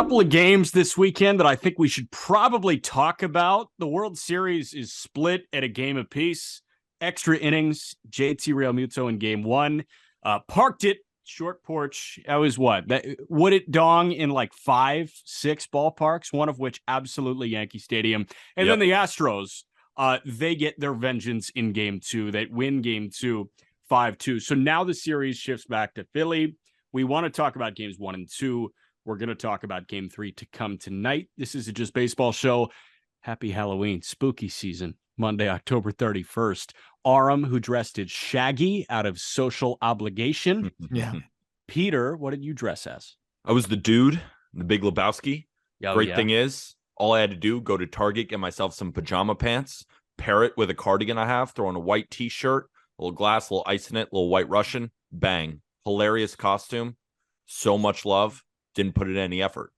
couple of games this weekend that I think we should probably talk about. The World Series is split at a game apiece. Extra innings, JT Realmuto in game one. Parked it, short porch. That was what? Would it dong in like 5-6 ballparks, one of which absolutely Yankee Stadium. And then the Astros, they get their vengeance in game two. They win game two, 5-2. So now the series shifts back to Philly. We want to talk about games 1 and 2. We're going to talk about game 3 to come tonight. This is a Just Baseball show. Happy Halloween, spooky season, Monday, October 31st. Aram, who dressed as Shaggy out of Social Obligation. Yeah. Peter, what did you dress as? I was the dude, the Big Lebowski. Great thing is, all I had to do, go to Target, get myself some pajama pants, pair it with a cardigan I have, throw on a white t-shirt, a little glass, a little ice in it, a little White Russian, bang. Hilarious costume. So much love. Didn't put in any effort.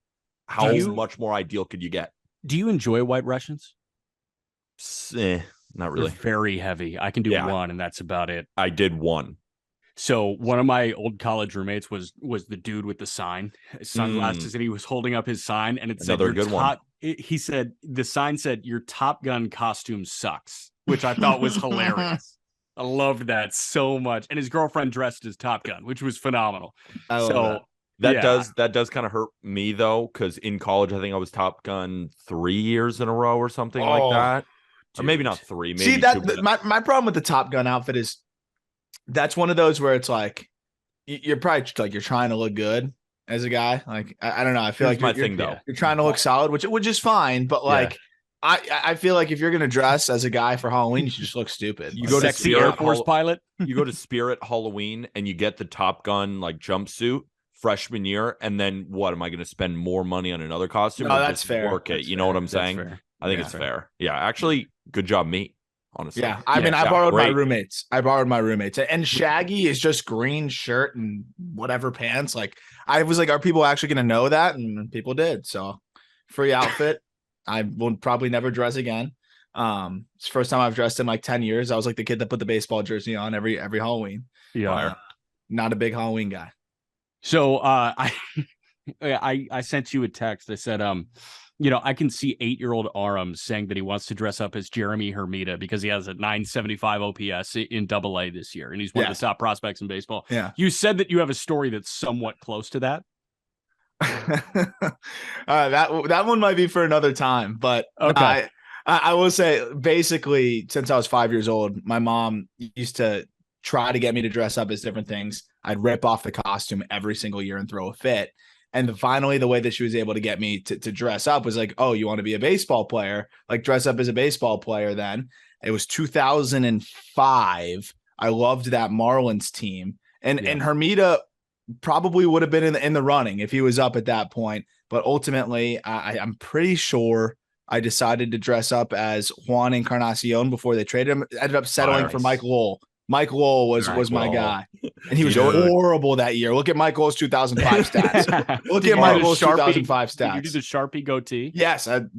How much more ideal could you get? Do you enjoy White Russians? Not really. They're very heavy. I can do one, and that's about it. I did one. So one of my old college roommates was the dude with the sign, sunglasses, and he was holding up his sign, and it said, another good one. He said, the sign said, "Your Top Gun costume sucks," which I thought was hilarious. I loved that so much. And his girlfriend dressed as Top Gun, which was phenomenal. I love that does kind of hurt me, though, because in college, I think I was Top Gun 3 years in a row or something like that. Dude. Or maybe not 3. Maybe see, my problem with the Top Gun outfit is that's one of those where it's like you're probably like you're trying to look good as a guy. Like I don't know. I feel like you're trying to look solid, which is fine, but like I feel like if you're gonna dress as a guy for Halloween, you should just look stupid. You go to sexy Air Force pilot. You go to Spirit Halloween and you get the Top Gun like jumpsuit freshman year, and then what? Am I gonna spend more money on another costume? No, that's fair. Work it. You know what I'm saying? I think it's fair. Yeah, actually, good job, me. Honestly. Yeah, I mean, I borrowed my roommates. And Shaggy is just green shirt and whatever pants. Like, I was like, are people actually going to know that? And people did. So, free outfit. I will probably never dress again. It's the first time I've dressed in like 10 years. I was like the kid that put the baseball jersey on every Halloween. Yeah, not a big Halloween guy. So, I sent you a text. I said, I can see 8-year-old Aram saying that he wants to dress up as Jeremy Hermida because he has a 975 OPS in AA this year, and he's one of the top prospects in baseball. Yeah. You said that you have a story that's somewhat close to that. That one might be for another time, but okay. I will say, basically, since I was 5 years old, my mom used to try to get me to dress up as different things. I'd rip off the costume every single year and throw a fit. And finally, the way that she was able to get me to dress up was like, oh, you want to be a baseball player? Like, dress up as a baseball player then. It was 2005. I loved that Marlins team. And Hermida probably would have been in the running if he was up at that point. But ultimately, I'm pretty sure I decided to dress up as Juan Encarnacion before they traded him. Ended up settling for Mike Lowell. Mike Lowell was my guy, and he was horrible that year. Look at Mike Lowell's 2005 stats. Look at Mike Lowell's 2005 stats. Did you do the Sharpie goatee? Yes, I'll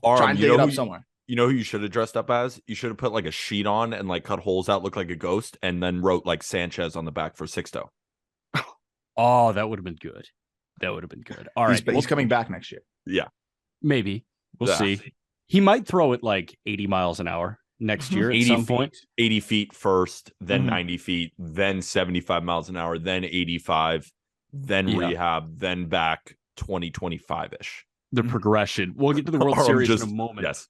try and dig it up somewhere. You know who you should have dressed up as? You should have put like a sheet on and like cut holes out, look like a ghost, and then wrote like Sanchez on the back for Sixto. Oh, that would have been good. All right, he's coming back next year. Yeah, maybe we'll see. He might throw it like 80 miles an hour. Next year at some point. 80 feet first, then 90 feet, then 75 miles an hour, then 85, then rehab, then back 2025-ish. The progression. We'll get to the World Series in a moment. Yes.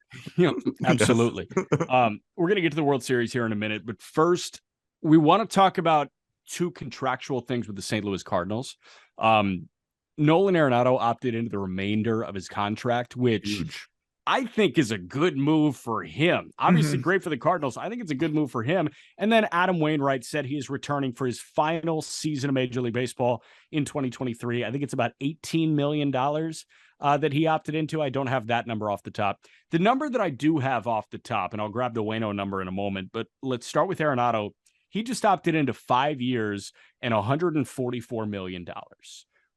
Absolutely. We're going to get to the World Series here in a minute, but first, we want to talk about two contractual things with the St. Louis Cardinals. Nolan Arenado opted into the remainder of his contract, which I think is a good move for him. Obviously great for the Cardinals. I think it's a good move for him. And then Adam Wainwright said he is returning for his final season of Major League Baseball in 2023. I think it's about $18 million that he opted into. I don't have that number off the top. The number that I do have off the top, and I'll grab the Waino number in a moment, but let's start with Arenado. He just opted into 5 years and $144 million.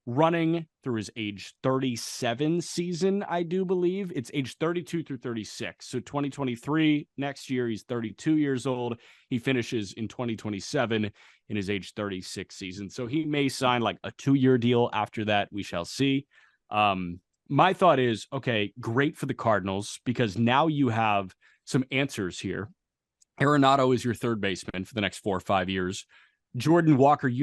Running through his age 37 season, I do believe. It's age 32 through 36. So 2023, next year, he's 32 years old. He finishes in 2027 in his age 36 season. So he may sign like a 2-year deal after that. We shall see. My thought is, okay, great for the Cardinals because now you have some answers here. Arenado is your third baseman for the next 4 or 5 years. Jordan Walker, is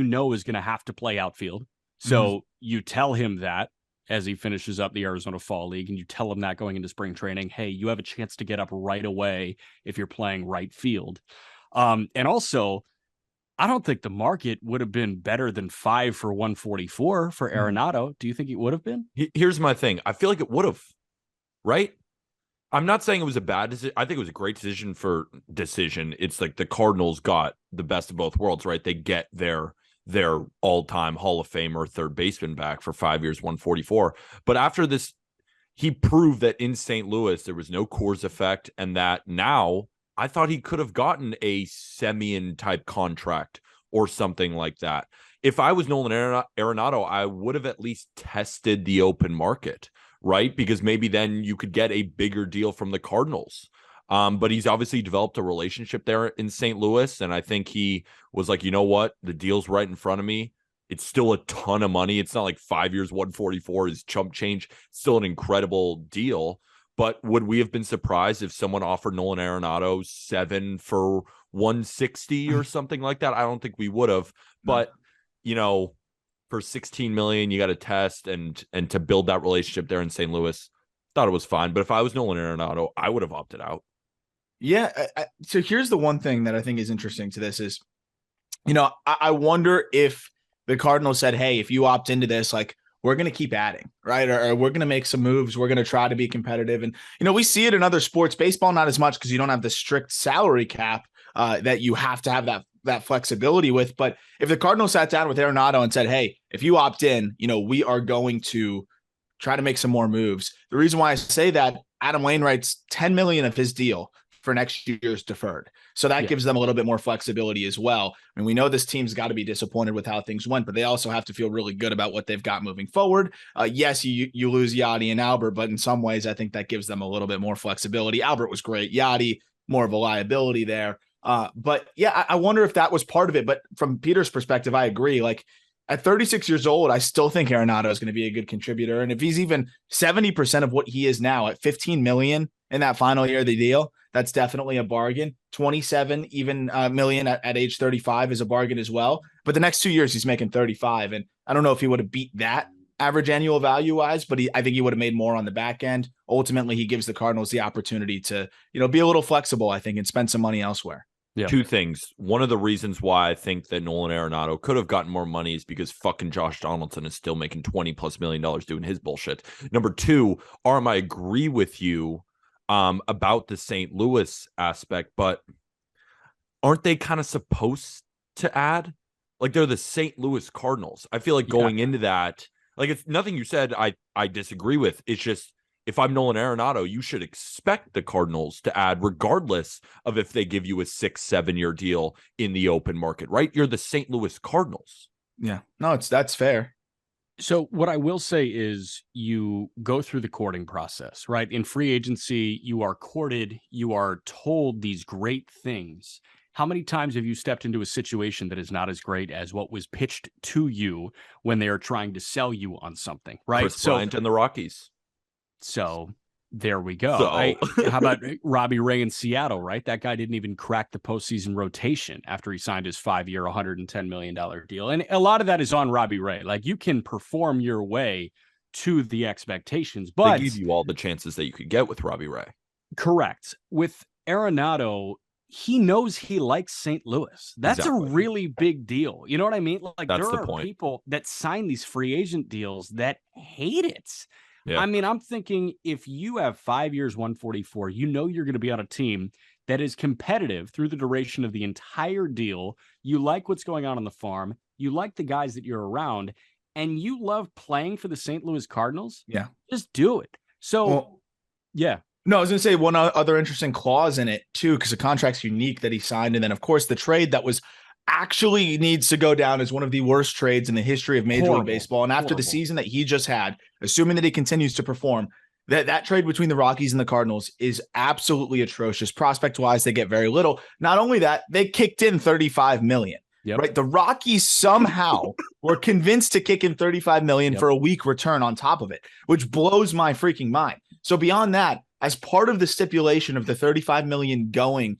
going to have to play outfield. So you tell him that as he finishes up the Arizona Fall League, and you tell him that going into spring training, hey, you have a chance to get up right away if you're playing right field. And also, I don't think the market would have been better than 5 for 144 for Arenado. Do you think it would have been? Here's my thing. I feel like it would have, right? I'm not saying it was a bad decision. I think it was a great decision. It's like the Cardinals got the best of both worlds, right? They get their all-time Hall of Famer third baseman back for 5 years, 144. But after this, he proved that in St. Louis, there was no Coors effect, and that now I thought he could have gotten a Semien type contract or something like that. If I was Nolan Arenado, I would have at least tested the open market, right? Because maybe then you could get a bigger deal from the Cardinals. But he's obviously developed a relationship there in St. Louis. And I think he was like, you know what? The deal's right in front of me. It's still a ton of money. It's not like 5 years, 144 is chump change. It's still an incredible deal. But would we have been surprised if someone offered Nolan Arenado 7 for 160 or something like that? I don't think we would have. But, for 16 million, you got to test and to build that relationship there in St. Louis. Thought it was fine. But if I was Nolan Arenado, I would have opted out. Yeah. So here's the one thing that I think is interesting to this is, I wonder if the Cardinals said, hey, if you opt into this, like, we're going to keep adding, right? Or we're going to make some moves. We're going to try to be competitive. And, we see it in other sports, baseball, not as much because you don't have the strict salary cap that you have to have that flexibility with. But if the Cardinals sat down with Arenado and said, hey, if you opt in, we are going to try to make some more moves. The reason why I say that, Adam Wainwright's $10 million of his deal for next year's deferred. So that gives them a little bit more flexibility as well. I mean, we know this team's got to be disappointed with how things went, but they also have to feel really good about what they've got moving forward. Yes, you lose Yadi and Albert, but in some ways, I think that gives them a little bit more flexibility. Albert was great. Yadi, more of a liability there. But yeah, I wonder if that was part of it. But from Peter's perspective, I agree. Like at 36 years old, I still think Arenado is going to be a good contributor. And if he's even 70% of what he is now at 15 million in that final year of the deal, that's definitely a bargain. 27 even million at age 35 is a bargain as well. But the next 2 years, he's making 35. And I don't know if he would have beat that average annual value wise, but I think he would have made more on the back end. Ultimately, he gives the Cardinals the opportunity to, be a little flexible, I think, and spend some money elsewhere. Yeah. Two things. One of the reasons why I think that Nolan Arenado could have gotten more money is because fucking Josh Donaldson is still making $20+ million doing his bullshit. Number two, Arm, I agree with you about the St. Louis aspect, but aren't they kind of supposed to add? Like they're the St. Louis Cardinals. I feel like going into that, like it's nothing you said I disagree with. It's just if I'm Nolan Arenado, you should expect the Cardinals to add regardless of if they give you a 6-7 year deal in the open market, right? You're the St. Louis Cardinals. Yeah, no, that's fair. So what I will say is you go through the courting process, right? In free agency, you are courted, you are told these great things. How many times have you stepped into a situation that is not as great as what was pitched to you when they are trying to sell you on something, right? Chris Bryant and the Rockies. So there we go. How about Robbie Ray in Seattle, right? That guy didn't even crack the postseason rotation after he signed his 5-year, $110 million deal. And a lot of that is on Robbie Ray. Like you can perform your way to the expectations, but they give you all the chances that you could get with Robbie Ray. Correct. With Arenado, he knows he likes St. Louis. That's a really big deal. You know what I mean? Like there are people that sign these free agent deals that hate it. Yeah. I mean, I'm thinking if you have 5 years, 144, you're going to be on a team that is competitive through the duration of the entire deal. You like what's going on the farm. You like the guys that you're around, and you love playing for the St. Louis Cardinals. Yeah. Just do it. So, yeah. No, I was going to say one other interesting clause in it, too, because the contract's unique that he signed. And then, of course, the trade that was actually needs to go down as one of the worst trades in the history of Major League Baseball. And after the season that he just had, assuming that he continues to perform, that trade between the Rockies and the Cardinals is absolutely atrocious. Prospect-wise, they get very little. Not only that, they kicked in $35 million. right? The Rockies somehow were convinced to kick in $35 million for a week return on top of it, which blows my freaking mind. So beyond that, as part of the stipulation of the $35 million going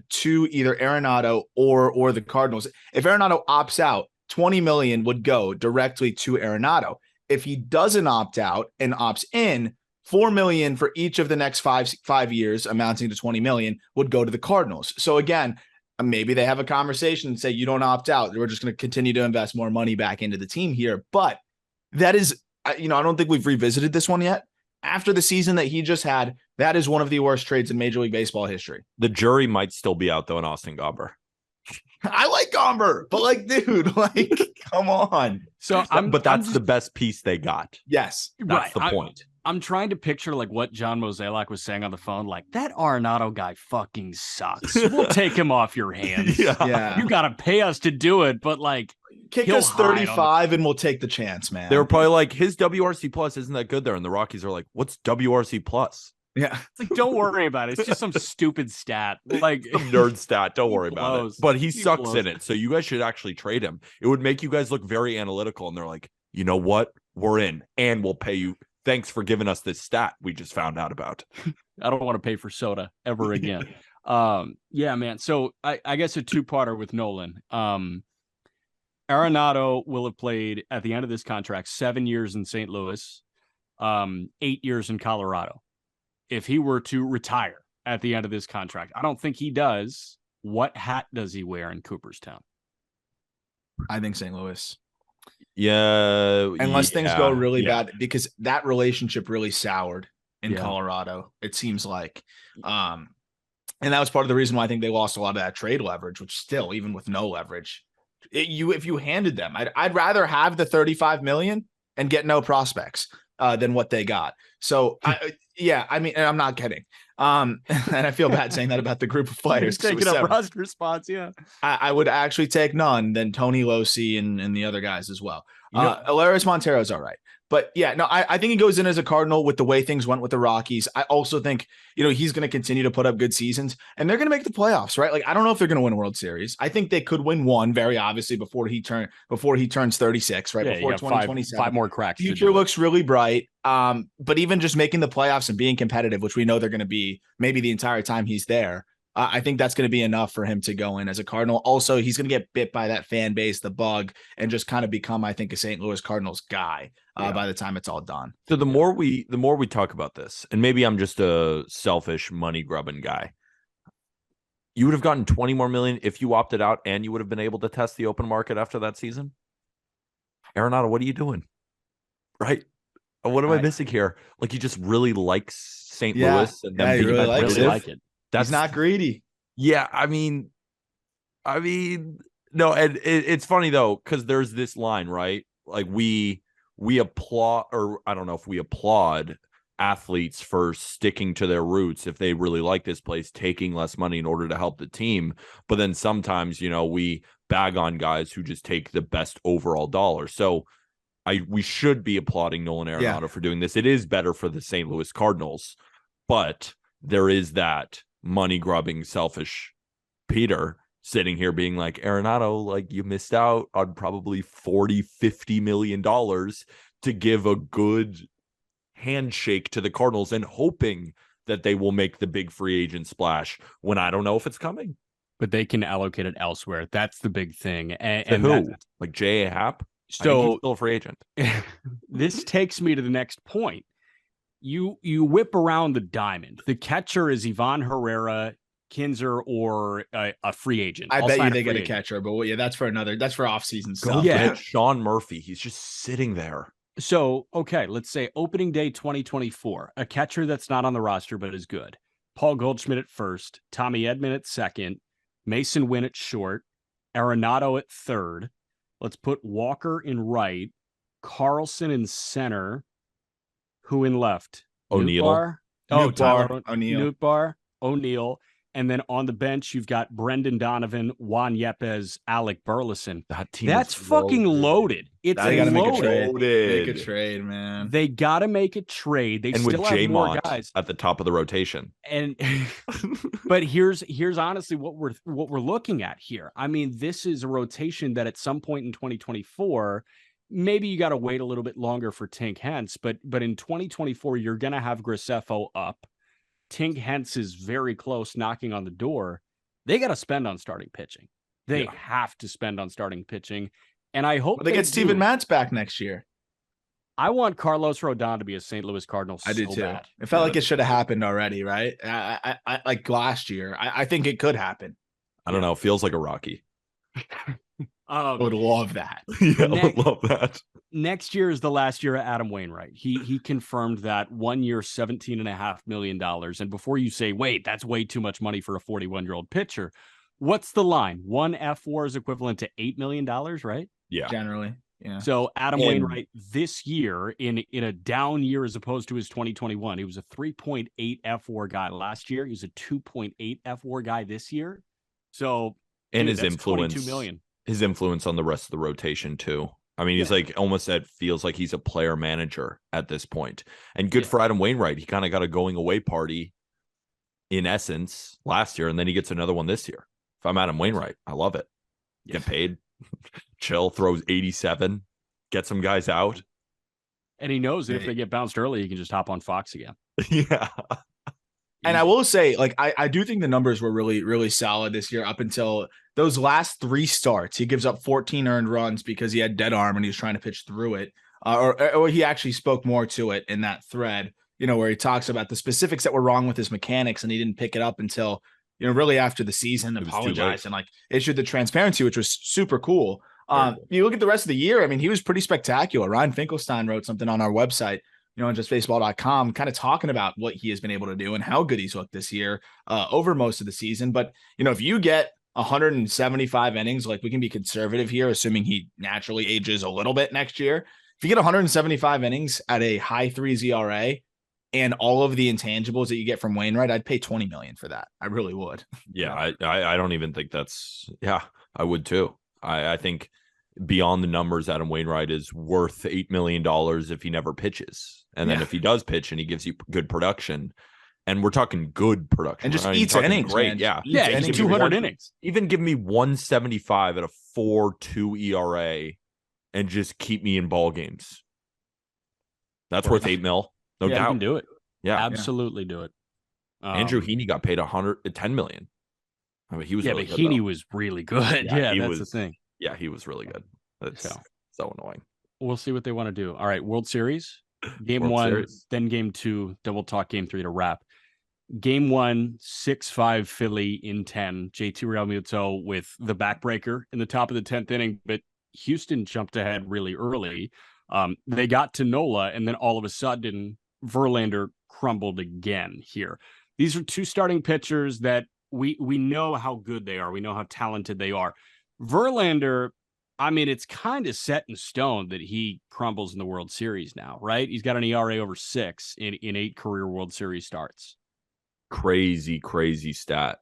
to either Arenado or the Cardinals, if Arenado opts out, $20 million would go directly to Arenado. If he doesn't opt out and opts in, $4 million for each of the next five years, amounting to $20 million, would go to the Cardinals. So again, maybe they have a conversation and say, you don't opt out. We're just going to continue to invest more money back into the team here. But that is, I don't think we've revisited this one yet. After the season that he just had, that is one of the worst trades in Major League Baseball history. The jury might still be out, though, in Austin Gomber. I like Gomber, but dude, come on. So that's the best piece they got. Yes. That's the point. I'm trying to picture what John Mozeliak was saying on the phone. That Arenado guy fucking sucks. We'll take him off your hands. Yeah. You got to pay us to do it, but kick us 35 and we'll take the chance, man. They were probably like, his WRC plus isn't that good there. And the Rockies are like, what's WRC plus? Yeah. It's don't worry about it. It's just some stupid stat. Some nerd stat. Don't worry about it. But he sucks in it. So you guys should actually trade him. It would make you guys look very analytical. And they're like, you know what? We're in and we'll pay you. Thanks for giving us this stat we just found out about. I don't want to pay for soda ever again. Yeah, man. So I guess a two-parter with Nolan. Arenado will have played at the end of this contract 7 years in St. Louis, 8 years in Colorado. If he were to retire at the end of this contract, I don't think he does. What hat does he wear in Cooperstown? I think St. Louis. Yeah. Unless things go really bad, because that relationship really soured in Colorado, it seems like. And that was part of the reason why I think they lost a lot of that trade leverage, which still, even with no leverage, if you handed them, I'd rather have the $35 million and get no prospects than what they got. So and I'm not kidding. And I feel bad saying that about the group of players. Taking up roster spots, I would actually take none than Tony Losi and the other guys as well. Eleris Montero's all right. But I think he goes in as a Cardinal with the way things went with the Rockies. I also think, he's going to continue to put up good seasons and they're going to make the playoffs, right? I don't know if they're going to win a World Series. I think they could win one very obviously before he turns 36, right? Before 2027. Five more cracks. Future looks really bright. But even just making the playoffs and being competitive, which we know they're going to be maybe the entire time he's there, I think that's going to be enough for him to go in as a Cardinal. Also, he's going to get bit by that fan base, the bug, and just kind of become, I think, a St. Louis Cardinals guy by the time it's all done. So the more we talk about this, and maybe I'm just a selfish money grubbing guy, you would have gotten 20 more million if you opted out, and you would have been able to test the open market after that season. Arenado, what are you doing? Right? What am I missing here? You just really like St. Louis, and them you really like it. That's not greedy. Yeah, I mean, no, and it's funny though, because there's this line, right? We applaud, or I don't know if we applaud athletes for sticking to their roots if they really like this place, taking less money in order to help the team. But then sometimes, we bag on guys who just take the best overall dollar. So we should be applauding Nolan Arenado for doing this. It is better for the St. Louis Cardinals, but there is that money grubbing, selfish Peter sitting here being like, Arenado, you missed out on probably $40-50 million to give a good handshake to the Cardinals and hoping that they will make the big free agent splash when I don't know if it's coming. But they can allocate it elsewhere. That's the big thing. And who? J.A. Happ? So he's still a free agent. This takes me to the next point. You whip around the diamond. The catcher is Ivan Herrera, Kinzer, or a free agent. I bet you they get a catcher, but that's for off-season stuff. Yeah, Sean Murphy. He's just sitting there. So, okay, let's say opening day 2024, a catcher that's not on the roster but is good. Paul Goldschmidt at first, Tommy Edman at second, Mason Wynn at short, Arenado at third. Let's put Walker in right, Carlson in center. Who in left? O'Neill. Nootbaar, O'Neill, And then on the bench, you've got Brendan Donovan, Juan Yepes, Alec Burleson. That team That's fucking loaded. It's they gotta loaded. Make a trade, man. They gotta make a trade. They and still with have more J-Mont guys at the top of the rotation. And but here's honestly what we're looking at here. I mean, this is a rotation that at some point in 2024, maybe you got to wait a little bit longer for Tink Hence, but in 2024, you're gonna have Graceffo up. Tink Hence is very close, knocking on the door. They got to spend on starting pitching. They have to spend on starting pitching. And I hope they get Steven Matz back next year. I want Carlos Rodon to be a St. Louis Cardinal. I do too. Bad. It felt like it should have happened already, right? I like last year. I think it could happen. I don't know. It feels like a Rocky. I would love that. I would love that. Next year is the last year of Adam Wainwright. He confirmed that 1 year, $17.5 million. And before you say, wait, that's way too much money for a 41-year-old pitcher, what's the line? One F4 is equivalent to $8 million, right? Yeah. Generally. Yeah. So Adam Wainwright this year in a down year as opposed to his 2021, he was a 3.8 F4 guy last year. He was a 2.8 F4 guy this year. So and his influence, $22 million. His influence on the rest of the rotation too. I mean, he's like almost feels like he's a player manager at this point. And good for Adam Wainwright. He kind of got a going away party in essence last year, and then he gets another one this year. If I'm Adam Wainwright, I love it. Get paid, chill, throws 87, get some guys out. And he knows that if they get bounced early, he can just hop on Fox again. Yeah. And I will say, like, I do think the numbers were really, really solid this year up until those last 3 starts. He gives up 14 earned runs because he had dead arm and he was trying to pitch through it. Or he actually spoke more to it in that thread, where he talks about the specifics that were wrong with his mechanics, and he didn't pick it up until, really after the season, apologized and like issued the transparency, which was super cool. You look at the rest of the year, I mean, he was pretty spectacular. Ryan Finkelstein wrote something on our website, on justbaseball.com, kind of talking about what he has been able to do and how good he's looked this year over most of the season. But, if you get 175 innings, like we can be conservative here, assuming he naturally ages a little bit next year. If you get 175 innings at a high 3s ERA and all of the intangibles that you get from Wainwright, I'd pay $20 million for that. I really would. Yeah. I don't even think that's, I would too. I think beyond the numbers, Adam Wainwright is worth $8 million if he never pitches. And then if he does pitch and he gives you good production, and we're talking good production. And just eats innings. Great. Man. Yeah. Innings, 200 innings. Even give me 175 at a 4.2 ERA and just keep me in ball games. That's worth $8 million. No doubt. You can do it. Yeah. Absolutely do it. Andrew Heaney got paid $10 million. I mean, he was really but good, Heaney though. was really good. Yeah, that's the thing. Yeah, he was really good. That's so annoying. We'll see what they want to do. All right, World Series. Game World 1, Series. then Game 2. Then we'll talk Game 3 to wrap. Game 1, 6-5 Philly in 10. JT Realmuto with the backbreaker in the top of the 10th inning, but Houston jumped ahead really early. They got to Nola, and then all of a sudden, Verlander crumbled again here. These are 2 starting pitchers that we know how good they are. We know how talented they are. Verlander, I mean, it's kind of set in stone that he crumbles in the World Series now, right? He's got an ERA over 6 in 8 career World Series starts. Crazy stat.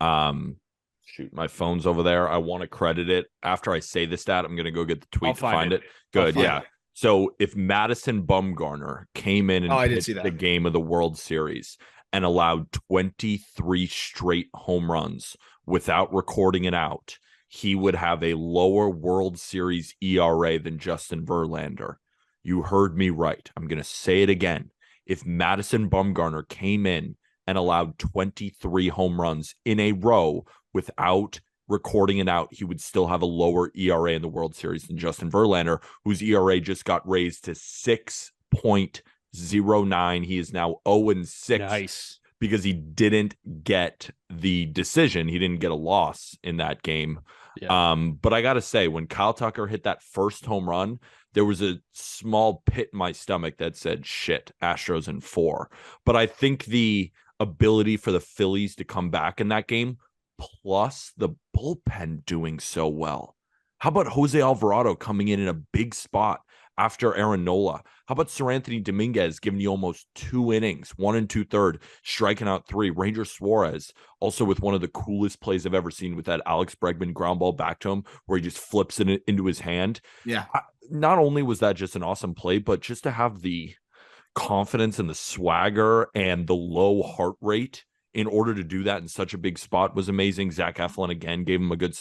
Shoot, my phone's over there. I want to credit it. After I say the stat, I'm going to go get the tweet to find it. Good, yeah. So if Madison Bumgarner came in and pitched the game of the World Series and allowed 23 straight home runs without recording it out, he would have a lower World Series ERA than Justin Verlander. You heard me right. I'm going to say it again. If Madison Bumgarner came in and allowed 23 home runs in a row without recording it out, he would still have a lower ERA in the World Series than Justin Verlander, whose ERA just got raised to 6.09. He is now 0-6. Nice. Because he didn't get the decision. He didn't get a loss in that game. Yeah. But I got to say, when Kyle Tucker hit that first home run, there was a small pit in my stomach that said, shit, Astros in 4. But I think the ability for the Phillies to come back in that game, plus the bullpen doing so well. How about Jose Alvarado coming in a big spot after Aaron Nola? How about Sir Anthony Dominguez giving you almost 2 innings, 1 2/3, striking out 3? Ranger Suarez also with one of the coolest plays I've ever seen with that Alex Bregman ground ball back to him where he just flips it into his hand. Yeah. Not only was that just an awesome play, but just to have the confidence and the swagger and the low heart rate in order to do that in such a big spot was amazing. Zach Eflin again gave him a good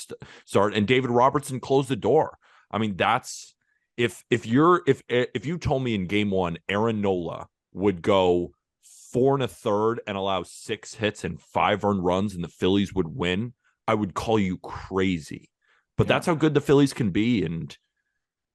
start, and David Robertson closed the door. I mean, that's if you told me in game 1 Aaron Nola would go 4 1/3 and allow 6 hits and 5 earned runs and the Phillies would win, I would call you crazy. But that's how good the Phillies can be,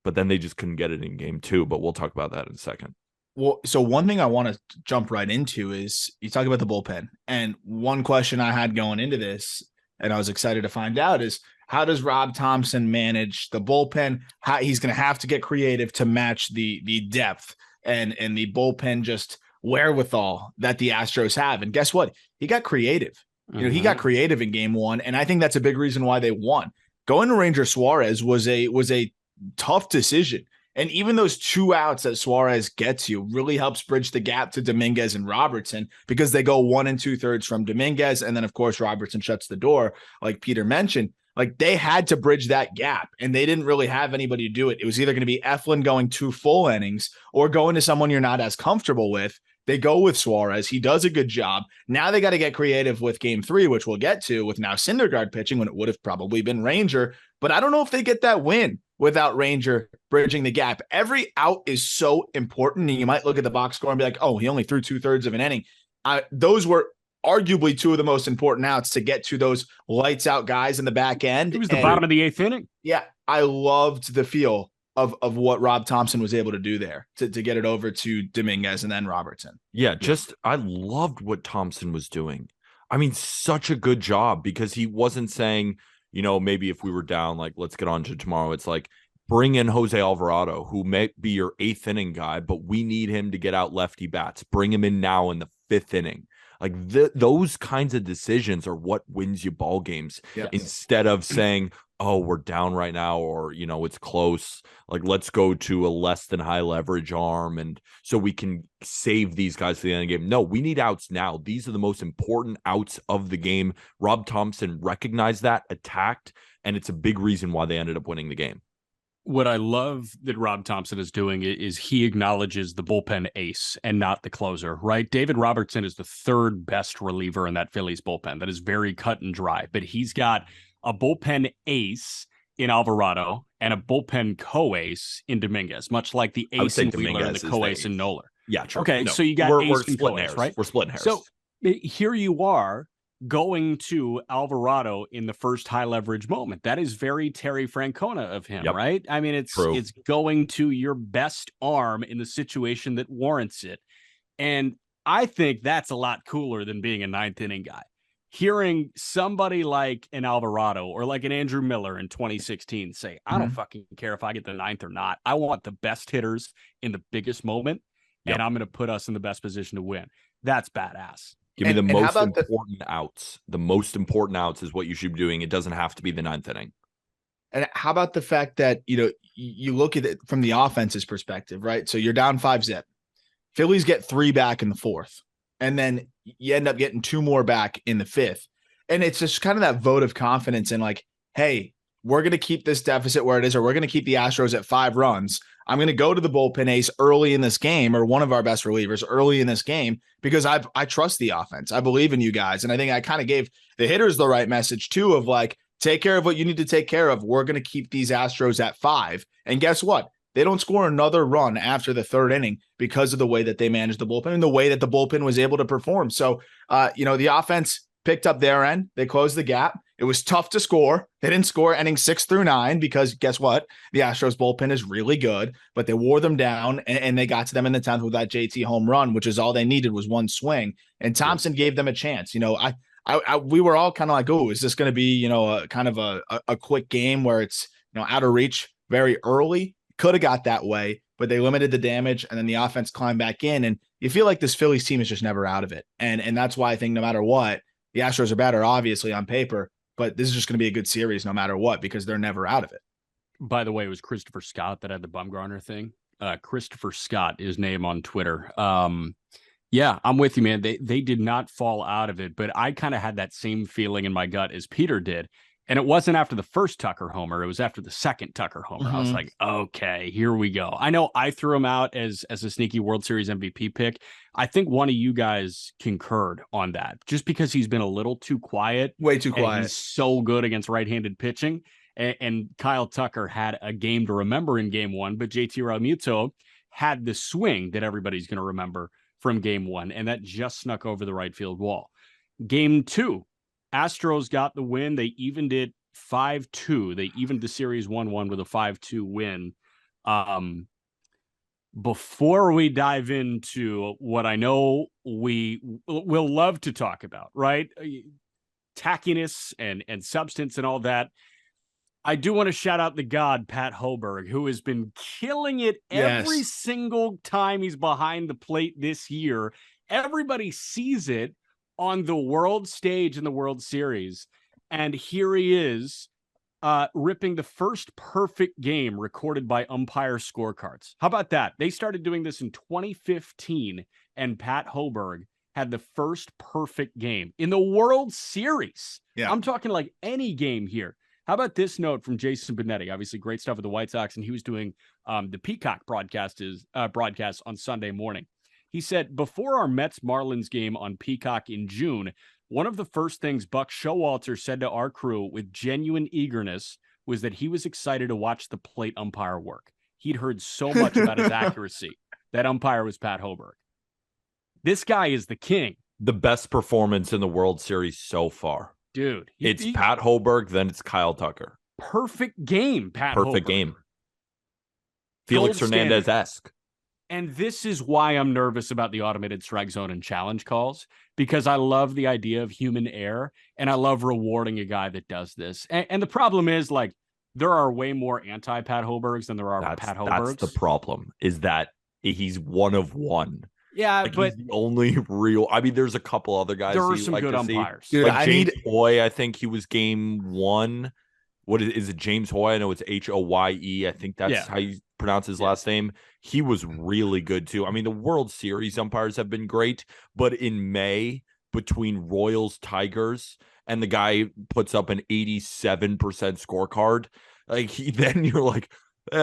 but then they just couldn't get it in game 2. But we'll talk about that in a second. Well, so one thing I want to jump right into is you talk about the bullpen. And one question I had going into this, and I was excited to find out, is how does Rob Thomson manage the bullpen? How he's going to have to get creative to match the depth and the bullpen just wherewithal that the Astros have. And guess what? He got creative. You know, he got creative in game 1, and I think that's a big reason why they won. Going to Ranger Suarez was a tough decision. And even those 2 outs that Suarez gets you really helps bridge the gap to Dominguez and Robertson, because they go 1 2/3 from Dominguez. And then, of course, Robertson shuts the door, like Peter mentioned. Like, they had to bridge that gap, and they didn't really have anybody to do it. It was either going to be Eflin going 2 full innings or going to someone you're not as comfortable with. They go with Suarez. He does a good job. Now they got to get creative with game 3, which we'll get to, with now Syndergaard pitching when it would have probably been Ranger. But I don't know if they get that win without Ranger bridging the gap. Every out is so important, and you might look at the box score and be like, oh, he only threw 2/3 of an inning. Those were arguably 2 of the most important outs to get to those lights out guys in the back end. It was the bottom of the 8th inning. Yeah, I loved the feel of what Rob Thomson was able to do there to get it over to Dominguez and then Robertson. Yeah, I loved what Thomson was doing. I mean, such a good job, because he wasn't saying, maybe if we were down, like, let's get on to tomorrow. It's like, bring in Jose Alvarado, who may be your 8th inning guy, but we need him to get out lefty bats. Bring him in now in the 5th inning. Like, those kinds of decisions are what wins you ball games. Yes. Instead of saying, oh, we're down right now, or, it's close. Like, let's go to a less than high leverage arm, and so we can save these guys for the end of the game. No, we need outs now. These are the most important outs of the game. Rob Thomson recognized that, attacked, and it's a big reason why they ended up winning the game. What I love that Rob Thomson is doing is he acknowledges the bullpen ace and not the closer, right? David Robertson is the 3rd best reliever in that Phillies bullpen. That is very cut and dry, but he's got a bullpen ace in Alvarado and a bullpen co-ace in Dominguez, much like the ace in Wheeler and the co-ace in Nola. Yeah, true. Okay, so you got ace and co-ace, right? We're splitting hairs. So here you are going to Alvarado in the first high leverage moment. That is very Terry Francona of him, right? I mean, it's going to your best arm in the situation that warrants it. And I think that's a lot cooler than being a 9th inning guy. Hearing somebody like an Alvarado or like an Andrew Miller in 2016 say, I don't fucking care if I get the 9th or not. I want the best hitters in the biggest moment, and I'm going to put us in the best position to win. That's badass. Give me the most important outs. The most important outs is what you should be doing. It doesn't have to be the 9th inning. And how about the fact that, you look at it from the offense's perspective, right? So you're down 5-zip. Phillies get 3 back in the 4th. And then you end up getting 2 more back in the 5th. And it's just kind of that vote of confidence in like, hey, we're going to keep this deficit where it is, or we're going to keep the Astros at 5 runs. I'm going to go to the bullpen ace early in this game, or one of our best relievers early in this game, because I trust the offense. I believe in you guys. And I think I kind of gave the hitters the right message too, of like, take care of what you need to take care of. We're going to keep these Astros at 5. And guess what? They don't score another run after the 3rd inning because of the way that they managed the bullpen and the way that the bullpen was able to perform. So, the offense picked up their end. They closed the gap. It was tough to score. They didn't score innings 6 through 9 because guess what? The Astros bullpen is really good, but they wore them down and they got to them in the 10th with that JT home run, which is all they needed was one swing. And Thomson gave them a chance. We were all kind of like, oh, is this going to be, a kind of a quick game where it's, out of reach very early? Could have got that way, but they limited the damage, and then the offense climbed back in, and you feel like this Phillies team is just never out of it. And that's why I think no matter what, the Astros are better, obviously, on paper, but this is just going to be a good series no matter what, because they're never out of it. By the way, it was Christopher Scott that had the Bumgarner thing. Christopher Scott, his name on Twitter. Yeah, I'm with you, man. They did not fall out of it, but I kind of had that same feeling in my gut as Peter did. And it wasn't after the first Tucker homer. It was after the second Tucker homer. I was like, okay, here we go. I know I threw him out as a sneaky World Series MVP pick. I think one of you guys concurred on that just because he's been a little too quiet. Way too quiet. He's so good against right-handed pitching. And Kyle Tucker had a game to remember in game one, but JT Realmuto had the swing that everybody's going to remember from game one, and that just snuck over the right field wall. Game two, Astros got the win. They evened it 5-2. They evened the series 1-1 with a 5-2 win. Before we dive into what I know we will love to talk about, right? Tackiness and substance and all that. I do want to shout out the god, Pat Hoberg, who has been killing it every single time he's behind the plate this year. Everybody sees it on the world stage in the World Series. And here he is ripping the first perfect game recorded by umpire scorecards. How about that? They started doing this in 2015, and Pat Hoberg had the first perfect game in the World Series. Yeah. I'm talking like any game here. How about this note from Jason Benetti? Obviously, great stuff with the White Sox, and he was doing the Peacock broadcast on Sunday morning. He said, before our Mets-Marlins game on Peacock in June, one of the first things Buck Showalter said to our crew with genuine eagerness was that he was excited to watch the plate umpire work. He'd heard so much about his accuracy. That umpire was Pat Hoberg. This guy is the king. The best performance in the World Series so far. Dude, it's Pat Hoberg, then it's Kyle Tucker. Perfect game, Pat Hoberg. Perfect game. Felix Hernandez-esque. And this is why I'm nervous about the automated strike zone and challenge calls, because I love the idea of human error, and I love rewarding a guy that does this. And the problem is, like, there are way more anti-Pat Hobergs than there are Pat Hobergs. That's the problem, is that he's one of one. Yeah, like, but he's the only real. I mean, there's a couple other guys. There are some good umpires. Dude, like James Hoy, I think he was game one. What is it? James Hoy? I know it's Hoye. I think that's how you pronounce his last name. He was really good too. I mean, the World Series umpires have been great, but in May between Royals, Tigers, and the guy puts up an 87% scorecard, like then you're like,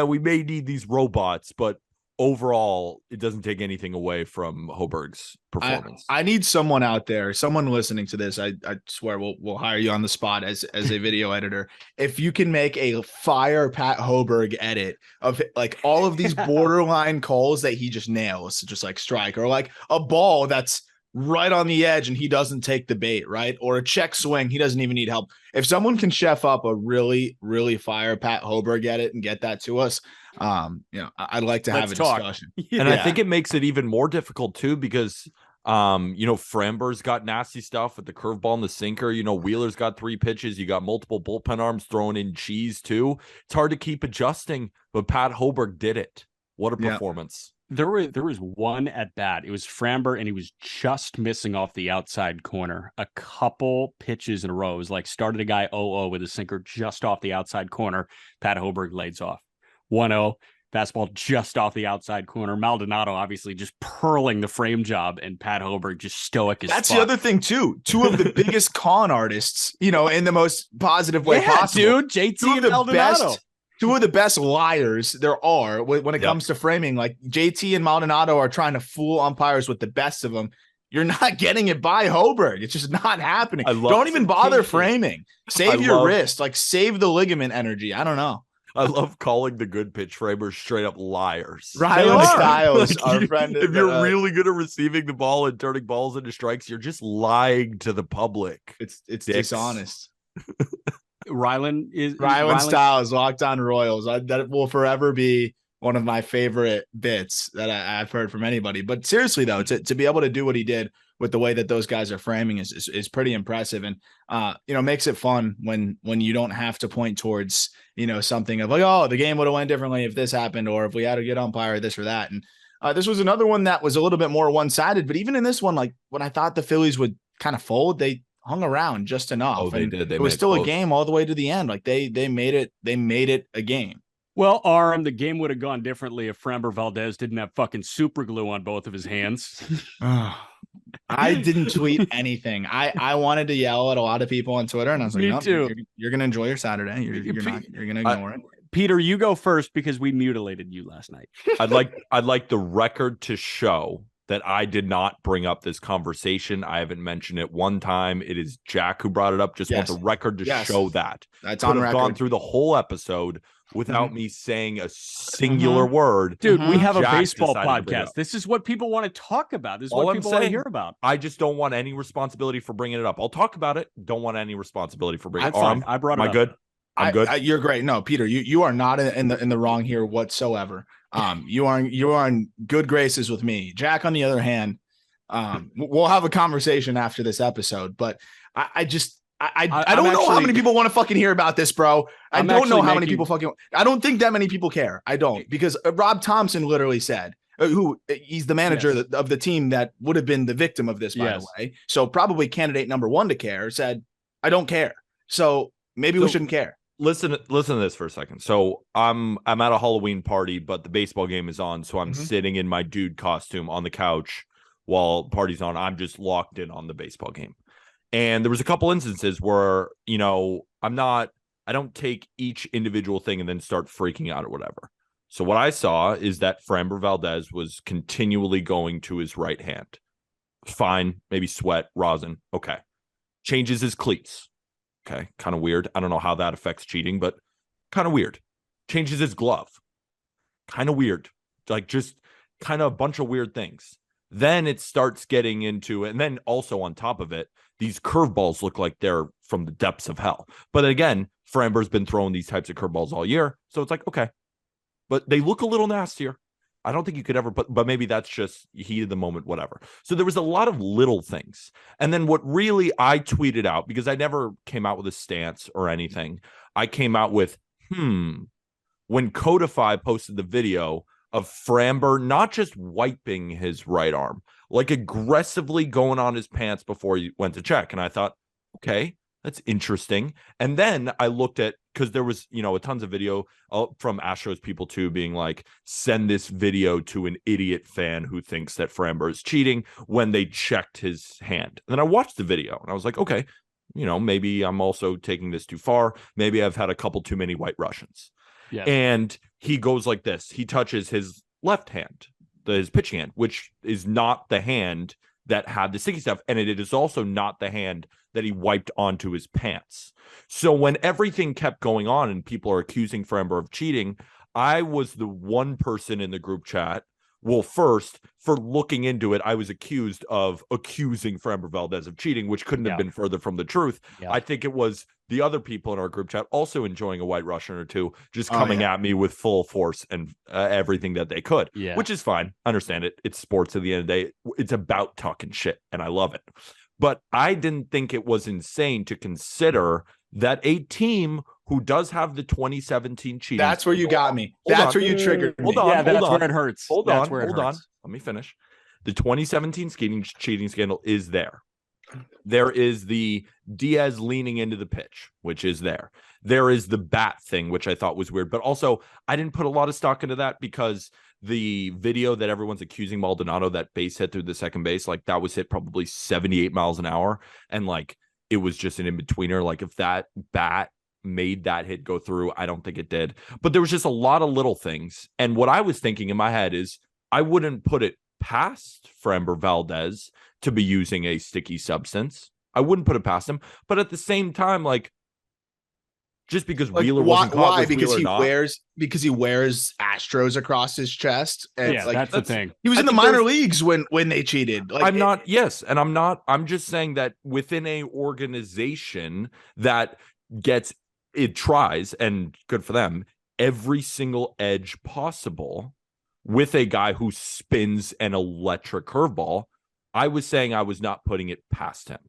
we may need these robots, but overall, it doesn't take anything away from Hoberg's performance. I need someone out there, someone listening to this. I swear we'll hire you on the spot as a video editor. If you can make a fire Pat Hoberg edit of like all of these borderline calls that he just nails, just like strike, or like a ball that's right on the edge and he doesn't take the bait, right? Or a check swing, he doesn't even need help. If someone can chef up a really, really fire Pat Hoberg edit and get that to us, I'd like to have a discussion. And I think it makes it even more difficult too, because Framber's got nasty stuff with the curveball and the sinker. Wheeler's got 3 pitches. You got multiple bullpen arms throwing in cheese too. It's hard to keep adjusting, but Pat Hoberg did it. What a performance. There was one at bat. It was Framber, and he was just missing off the outside corner. A couple pitches in a row. It was like started a guy 0-0 with a sinker just off the outside corner. Pat Hoberg lays off. 1-0, fastball just off the outside corner. Maldonado obviously just pearling the frame job, and Pat Hoberg just stoic as That's fuck. the other thing too. 2 of the biggest con artists, in the most positive way possible. Dude, JT and Maldonado. 2 of the best liars there are when it comes to framing. Like JT and Maldonado are trying to fool umpires with the best of them. You're not getting it by Hoberg. It's just not happening. Don't even bother framing. Save your wrist. Like save the ligament energy. I don't know. I love calling the good pitch framers straight up liars. Rylan Stiles, our friend. If you're really good at receiving the ball and turning balls into strikes, you're just lying to the public. It's dishonest. Rylan Stiles, Locked On Royals. That will forever be one of my favorite bits that I've heard from anybody. But seriously though, to be able to do what he did with the way that those guys are framing is pretty impressive, and makes it fun when you don't have to point towards something of like, oh, the game would have went differently if this happened, or if we had a good umpire, this or that. And this was another one that was a little bit more one-sided, but even in this one, like when I thought the Phillies would kind of fold, they hung around just enough. Oh, they did. It was still a game all the way to the end. Like they made it a game. Well, Aram, the game would have gone differently if Framber Valdez didn't have fucking super glue on both of his hands. I didn't tweet anything. I wanted to yell at a lot of people on Twitter, and I was like, no, too. You're gonna enjoy your Saturday. You're gonna ignore it. Peter, you go first because we mutilated you last night. I'd like the record to show that I did not bring up this conversation. I haven't mentioned it one time. It is Jack who brought it up. Just want the record to show that. That's on record. Gone through the whole episode without me saying a singular word. Dude, we have a baseball podcast. This is what people want to talk about. This is what people want to hear about. I just don't want any responsibility for bringing it up. I'll talk about it. Don't want any responsibility for bringing it up. I brought it up. Am I good? I'm good. You're great. No, Peter, you are not in the wrong here whatsoever. You are in good graces with me. Jack, on the other hand, we'll have a conversation after this episode, but I don't know how many people want to fucking hear about this, bro. I don't know how many people I don't think that many people care. I don't, because Rob Thompson literally said, he's the manager of the team that would have been the victim of this, by the way. So probably candidate number one to care said, I don't care. So maybe we shouldn't care. Listen to this for a second. So I'm at a Halloween party, but the baseball game is on. So I'm sitting in my dude costume on the couch while party's on. I'm just locked in on the baseball game. And there was a couple instances where, I don't take each individual thing and then start freaking out or whatever. So what I saw is that Framber Valdez was continually going to his right hand. Fine, maybe sweat, rosin. Okay. Changes his cleats. Okay, kind of weird. I don't know how that affects cheating, but kind of weird. Changes his glove. Kind of weird. Like, just kind of a bunch of weird things. Then it starts getting into, and then also on top of it, these curveballs look like they're from the depths of hell. But again, Framber's been throwing these types of curveballs all year, so it's like, okay. But they look a little nastier. I don't think you could ever, but maybe that's just heat of the moment, whatever. So there was a lot of little things. And then what really I tweeted out, because I never came out with a stance or anything, I came out with, when Codify posted the video of Framber not just wiping his right arm, like aggressively going on his pants before he went to check. And I thought, okay, that's interesting. And then I looked at, because there was, a tons of video from Astros people too, being like, send this video to an idiot fan who thinks that Framber is cheating when they checked his hand. And then I watched the video and I was like, okay, maybe I'm also taking this too far. Maybe I've had a couple too many White Russians. Yeah. And he goes like this. He touches his left hand, his pitching hand, which is not the hand that had the sticky stuff. And it is also not the hand that he wiped onto his pants. So when everything kept going on and people are accusing Framber of cheating, I was the one person in the group chat. Well, first, for looking into it, I was accused of accusing Framber Valdez of cheating, which couldn't have been further from the truth. Yeah. I think it was the other people in our group chat also enjoying a White Russian or two, just coming at me with full force and everything that they could, which is fine. I understand it. It's sports at the end of the day. It's about talking shit, and I love it. But I didn't think it was insane to consider that a team who does have the 2017 cheating. That's where you got me. That's where you triggered me. Hold on. Yeah, that's where it hurts. Hold on. Let me finish. The 2017 cheating scandal is there. There is the Diaz leaning into the pitch, which is there. There is the bat thing, which I thought was weird. But also, I didn't put a lot of stock into that because the video that everyone's accusing Maldonado, that base hit through the second base, like that was hit probably 78 miles an hour. And like, it was just an in-betweener. Like if that bat made that hit go through, I don't think it did. But there was just a lot of little things. And what I was thinking in my head is I wouldn't put it past Framber Valdez to be using a sticky substance. I wouldn't put it past him. But at the same time, like, just because Wheeler wasn't caught, why? Because he wears Astros across his chest. And yeah, that's the thing. He was in the minor leagues when they cheated. Like, I'm just saying that within a organization that tries, and good for them, every single edge possible with a guy who spins an electric curveball, I was saying I was not putting it past him.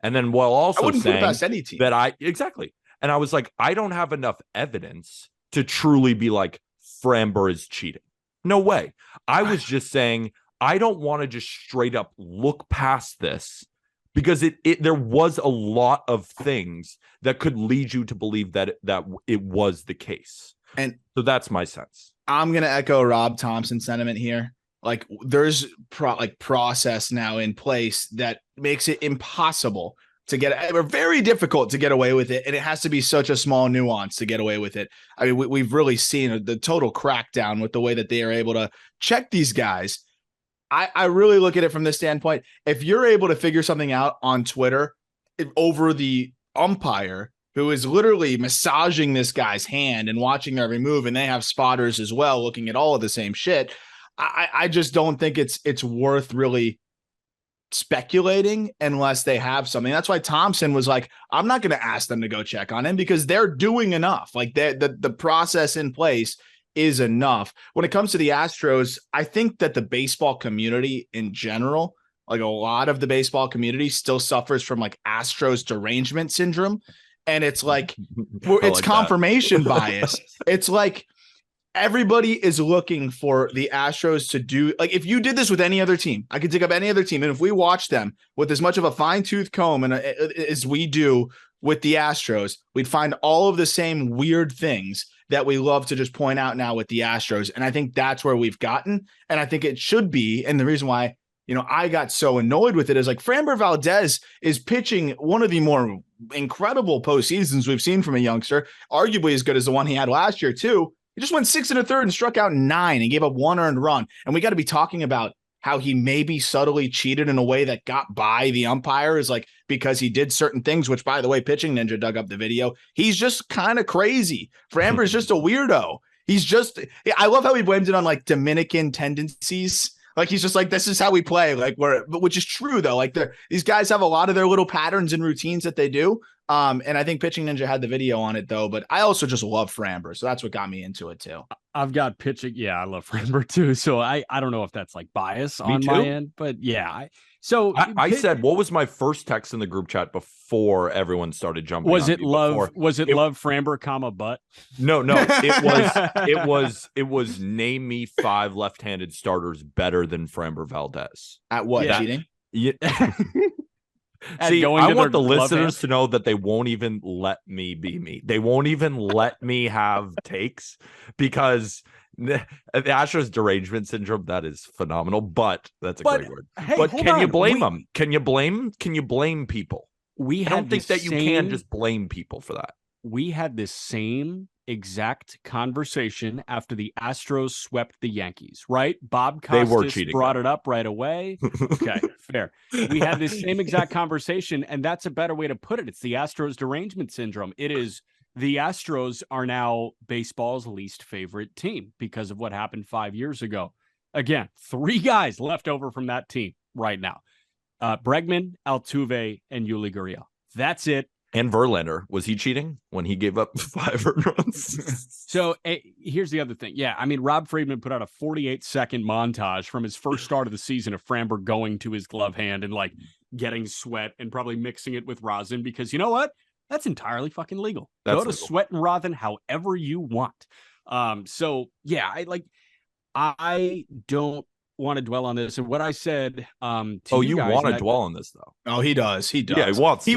And then while also I wouldn't saying put it past any team. Exactly. And I was like, I don't have enough evidence to truly be like, Framber is cheating. No way. I was just saying, I don't want to just straight up look past this because there was a lot of things that could lead you to believe that it was the case. And so that's my sense. I'm going to echo Rob Thompson's sentiment here. Like there's process now in place that makes it impossible to get, or very difficult to get away with it. And it has to be such a small nuance to get away with it. I mean, we've really seen the total crackdown with the way that they are able to check these guys. I really look at it from this standpoint. If you're able to figure something out on Twitter over the umpire who is literally massaging this guy's hand and watching their every move, and they have spotters as well looking at all of the same shit, I just don't think it's worth really speculating unless they have something. That's why Thompson was like, I'm not going to ask them to go check on him because they're doing enough. Like the process in place is enough. When it comes to the Astros, I think that the baseball community in general, like a lot of the baseball community still suffers from like Astros derangement syndrome. And it's like, it's confirmation bias. It's like, everybody is looking for the Astros to do, like, if you did this with any other team, I could take up any other team, and if we watch them with as much of a fine-tooth comb and as we do with the Astros, we'd find all of the same weird things that we love to just point out now with the Astros. And I think that's where we've gotten, and I think it should be. And the reason why, I got so annoyed with it is like Framber Valdez is pitching one of the more incredible postseasons we've seen from a youngster, arguably as good as the one he had last year too. He just went 6 1/3 and struck out 9 and gave up 1 earned run. And we got to be talking about how he maybe subtly cheated in a way that got by the umpires, like because he did certain things, which, by the way, Pitching Ninja dug up the video. He's just kind of crazy. Framber's just a weirdo. I love how he blames it on like Dominican tendencies. Like he's just like, this is how we play. Like which is true though. Like these guys have a lot of their little patterns and routines that they do. And I think Pitching Ninja had the video on it though, but I also just love Framber. So that's what got me into it too. I've got pitching. Yeah, I love Framber too. So I don't know if that's like bias on my end, but yeah. I said, what was my first text in the group chat before everyone started jumping? Was it love? Was it love Framber, butt? No. It was name me 5 left-handed starters better than Framber Valdez. At what? Cheating? Yeah. See, I want the listeners to know that they won't even let me be me. They won't even let me have takes because the Astros derangement syndrome, that is phenomenal, but that's a great word. Hey, but can you blame them? Can you blame people? I don't think that you can just blame people for that. We had this same exact conversation after the Astros swept the Yankees, right? Bob Costas brought it up right away. Okay, fair. We had this same exact conversation, and that's a better way to put it. It's the Astros derangement syndrome. It is the Astros are now baseball's least favorite team because of what happened 5 years ago. Again, 3 guys left over from that team right now. Bregman, Altuve, and Yuli Gurriel. That's it. And Verlander, was he cheating when he gave up 5 earned runs? So here's the other thing. Yeah, I mean, Rob Friedman put out a 48-second montage from his first start of the season of Framber going to his glove hand and like getting sweat and probably mixing it with rosin because you know what? That's entirely fucking legal. Go to sweat and rosin however you want. So yeah, I don't want to dwell on this, and what I said you want to dwell on this though. Oh, he does. Yeah, he wants to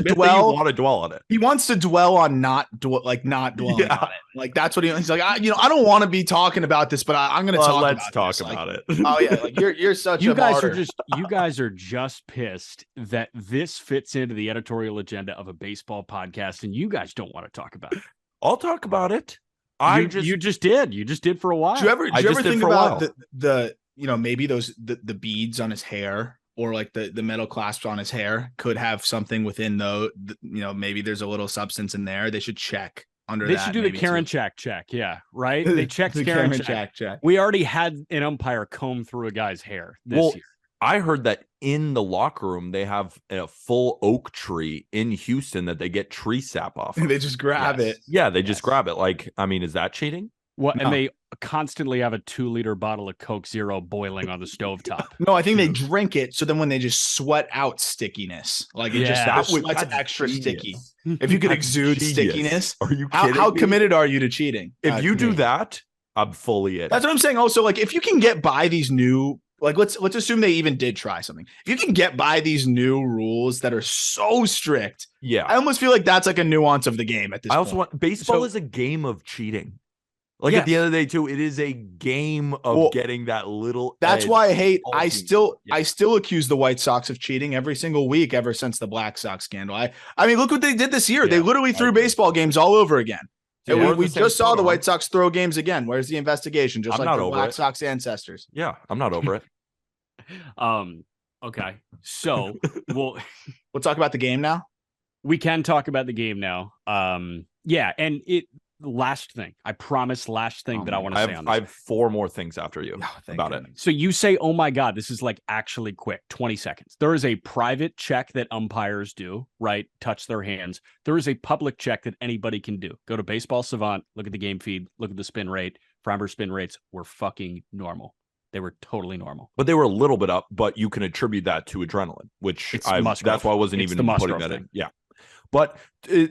dwell. You want to dwell on it. He wants to dwell on not dwelling on it. Like that's what he's like. I don't want to be talking about this, but I'm going to talk. Let's talk about it. Oh yeah, like you're such a martyr. You guys are just pissed that this fits into the editorial agenda of a baseball podcast, and you guys don't want to talk about it. I'll talk about it. You just did for a while. Do you ever think about the maybe the beads on his hair or like the metal clasps on his hair could have something within maybe there's a little substance in there. They should check under that. They should do the Karen check. Yeah. Right. They checked the Karen check. We already had an umpire comb through a guy's hair this year. I heard that in the locker room, they have a full oak tree in Houston that they get tree sap off of. They just grab it. Yeah. They just grab it. Like, I mean, is that cheating? What? No. And they constantly have a 2-liter bottle of Coke Zero boiling on the stovetop. No, I think they drink it. So then when they just sweat out stickiness, like it that's extra genius. Sticky. If you could exude stickiness, are you kidding how committed are you to cheating? If you do that, I'm fully in. That's what I'm saying. Also, like if you can get by these new, like let's assume they even did try something. If you can get by these new rules that are so strict, yeah, I almost feel like that's like a nuance of the game at this point. Baseball is a game of cheating. Like at the end of the day, too, it is a game of getting that little. That's why I hate. I still accuse the White Sox of cheating every single week ever since the Black Sox scandal. I mean, look what they did this year. They literally threw baseball games all over again. We just saw the White Sox throw games again. Where's the investigation? Just like the Black Sox ancestors. Yeah, I'm not over it. Okay, so we'll talk about the game now. We can talk about the game now. Yeah, and last thing I want to say on this. I have 4 more things after you about it. So you say, oh my God, this is like actually quick, 20 seconds. There is a private check that umpires do, right? Touch their hands. There is a public check that anybody can do. Go to Baseball Savant, look at the game feed, look at the spin rate. Framber spin rates were fucking normal. They were totally normal. But they were a little bit up, but you can attribute that to adrenaline, which that's why I wasn't even putting that in. Yeah. But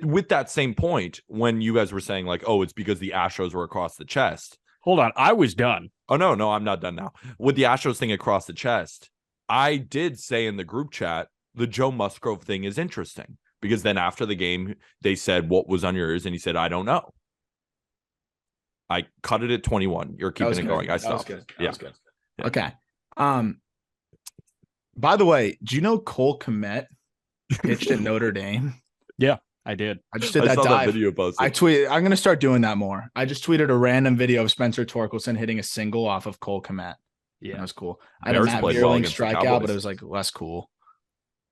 with that same point, when you guys were saying like, oh, it's because the Astros were across the chest. Hold on. I was done. Oh, no, I'm not done now. With the Astros thing across the chest, I did say in the group chat, the Joe Musgrove thing is interesting because then after the game, they said, what was on your ears? And he said, I don't know. I cut it at 21. You're keeping it going. I stopped. That was good. Yeah. Okay. By the way, do you know Cole Kmet pitched at Notre Dame? Yeah, I did. I just did that dive. That video posted. I tweeted. I'm going to start doing that more. I just tweeted a random video of Spencer Torkelson hitting a single off of Cole Kmet. Yeah, that was cool. I had a Matt Vierling strikeout, but it was like less cool.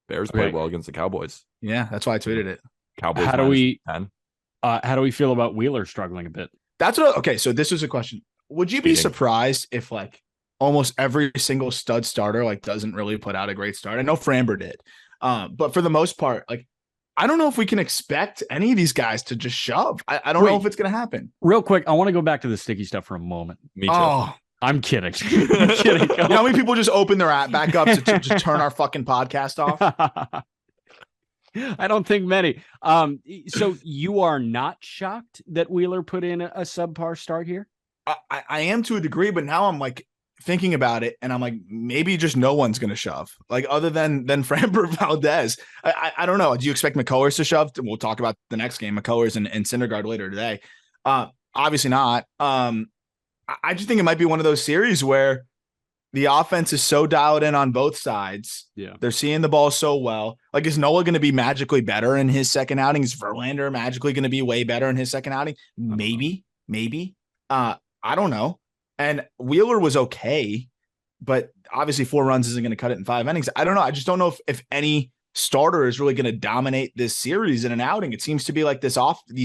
Bears played well against the Cowboys. Yeah, that's why I tweeted it. Cowboys. How do we feel about Wheeler struggling a bit? That's what. Okay, so this was a question. Would you be surprised if like almost every single stud starter like doesn't really put out a great start? I know Framber did, but for the most part, like. I don't know if we can expect any of these guys to just shove. I don't know if it's going to happen. Real quick, I want to go back to the sticky stuff for a moment. Me too. Oh, I'm kidding. I'm kidding. You know how many people just open their app back up to just turn our fucking podcast off? I don't think many. So you are not shocked that Wheeler put in a subpar start here? I am to a degree, but now I'm like thinking about it, and I'm like, maybe just no one's going to shove, like other than Framber Valdez. I don't know. Do you expect McCullers to shove? We'll talk about the next game, McCullers and Syndergaard later today. Obviously not. I just think it might be one of those series where the offense is so dialed in on both sides. Yeah, they're seeing the ball so well. Like, is Nola going to be magically better in his second outing? Is Verlander magically going to be way better in his second outing? Maybe. I don't know. And Wheeler was okay, but obviously 4 runs isn't going to cut it in 5 innings. I don't know. I just don't know if any starter is really going to dominate this series in an outing. It seems to be like these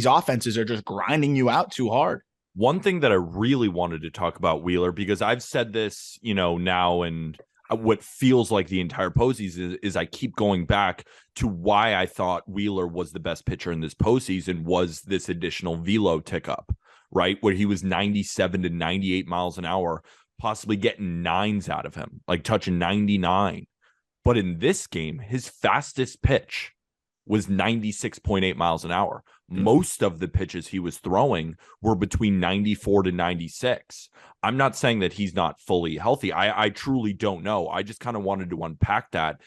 offenses are just grinding you out too hard. One thing that I really wanted to talk about Wheeler, because I've said this, now, and what feels like the entire postseason is I keep going back to why I thought Wheeler was the best pitcher in this postseason was this additional velo tick up. Right, where he was 97 to 98 miles an hour, possibly getting 9s out of him, like touching 99. But in this game, his fastest pitch was 96.8 miles an hour. Most of the pitches he was throwing were between 94 to 96. I'm not saying that he's not fully healthy. I truly don't know. I just kind of wanted to unpack that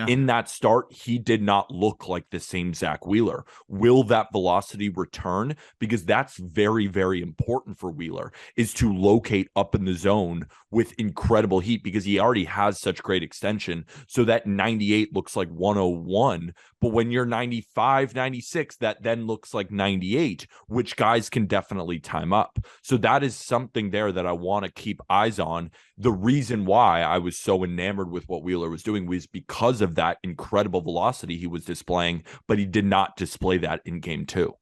in that start, he did not look like the same Zach Wheeler. Will that velocity return? Because that's very, very important for Wheeler, is to locate up in the zone with incredible heat, because he already has such great extension. So that 98 looks like 101. But when you're 95, 96, that then looks like 98, which guys can definitely time up. So that is something there that I want to keep eyes on. The reason why I was so enamored with what Wheeler was doing was because of that incredible velocity he was displaying, but he did not display that in game 2.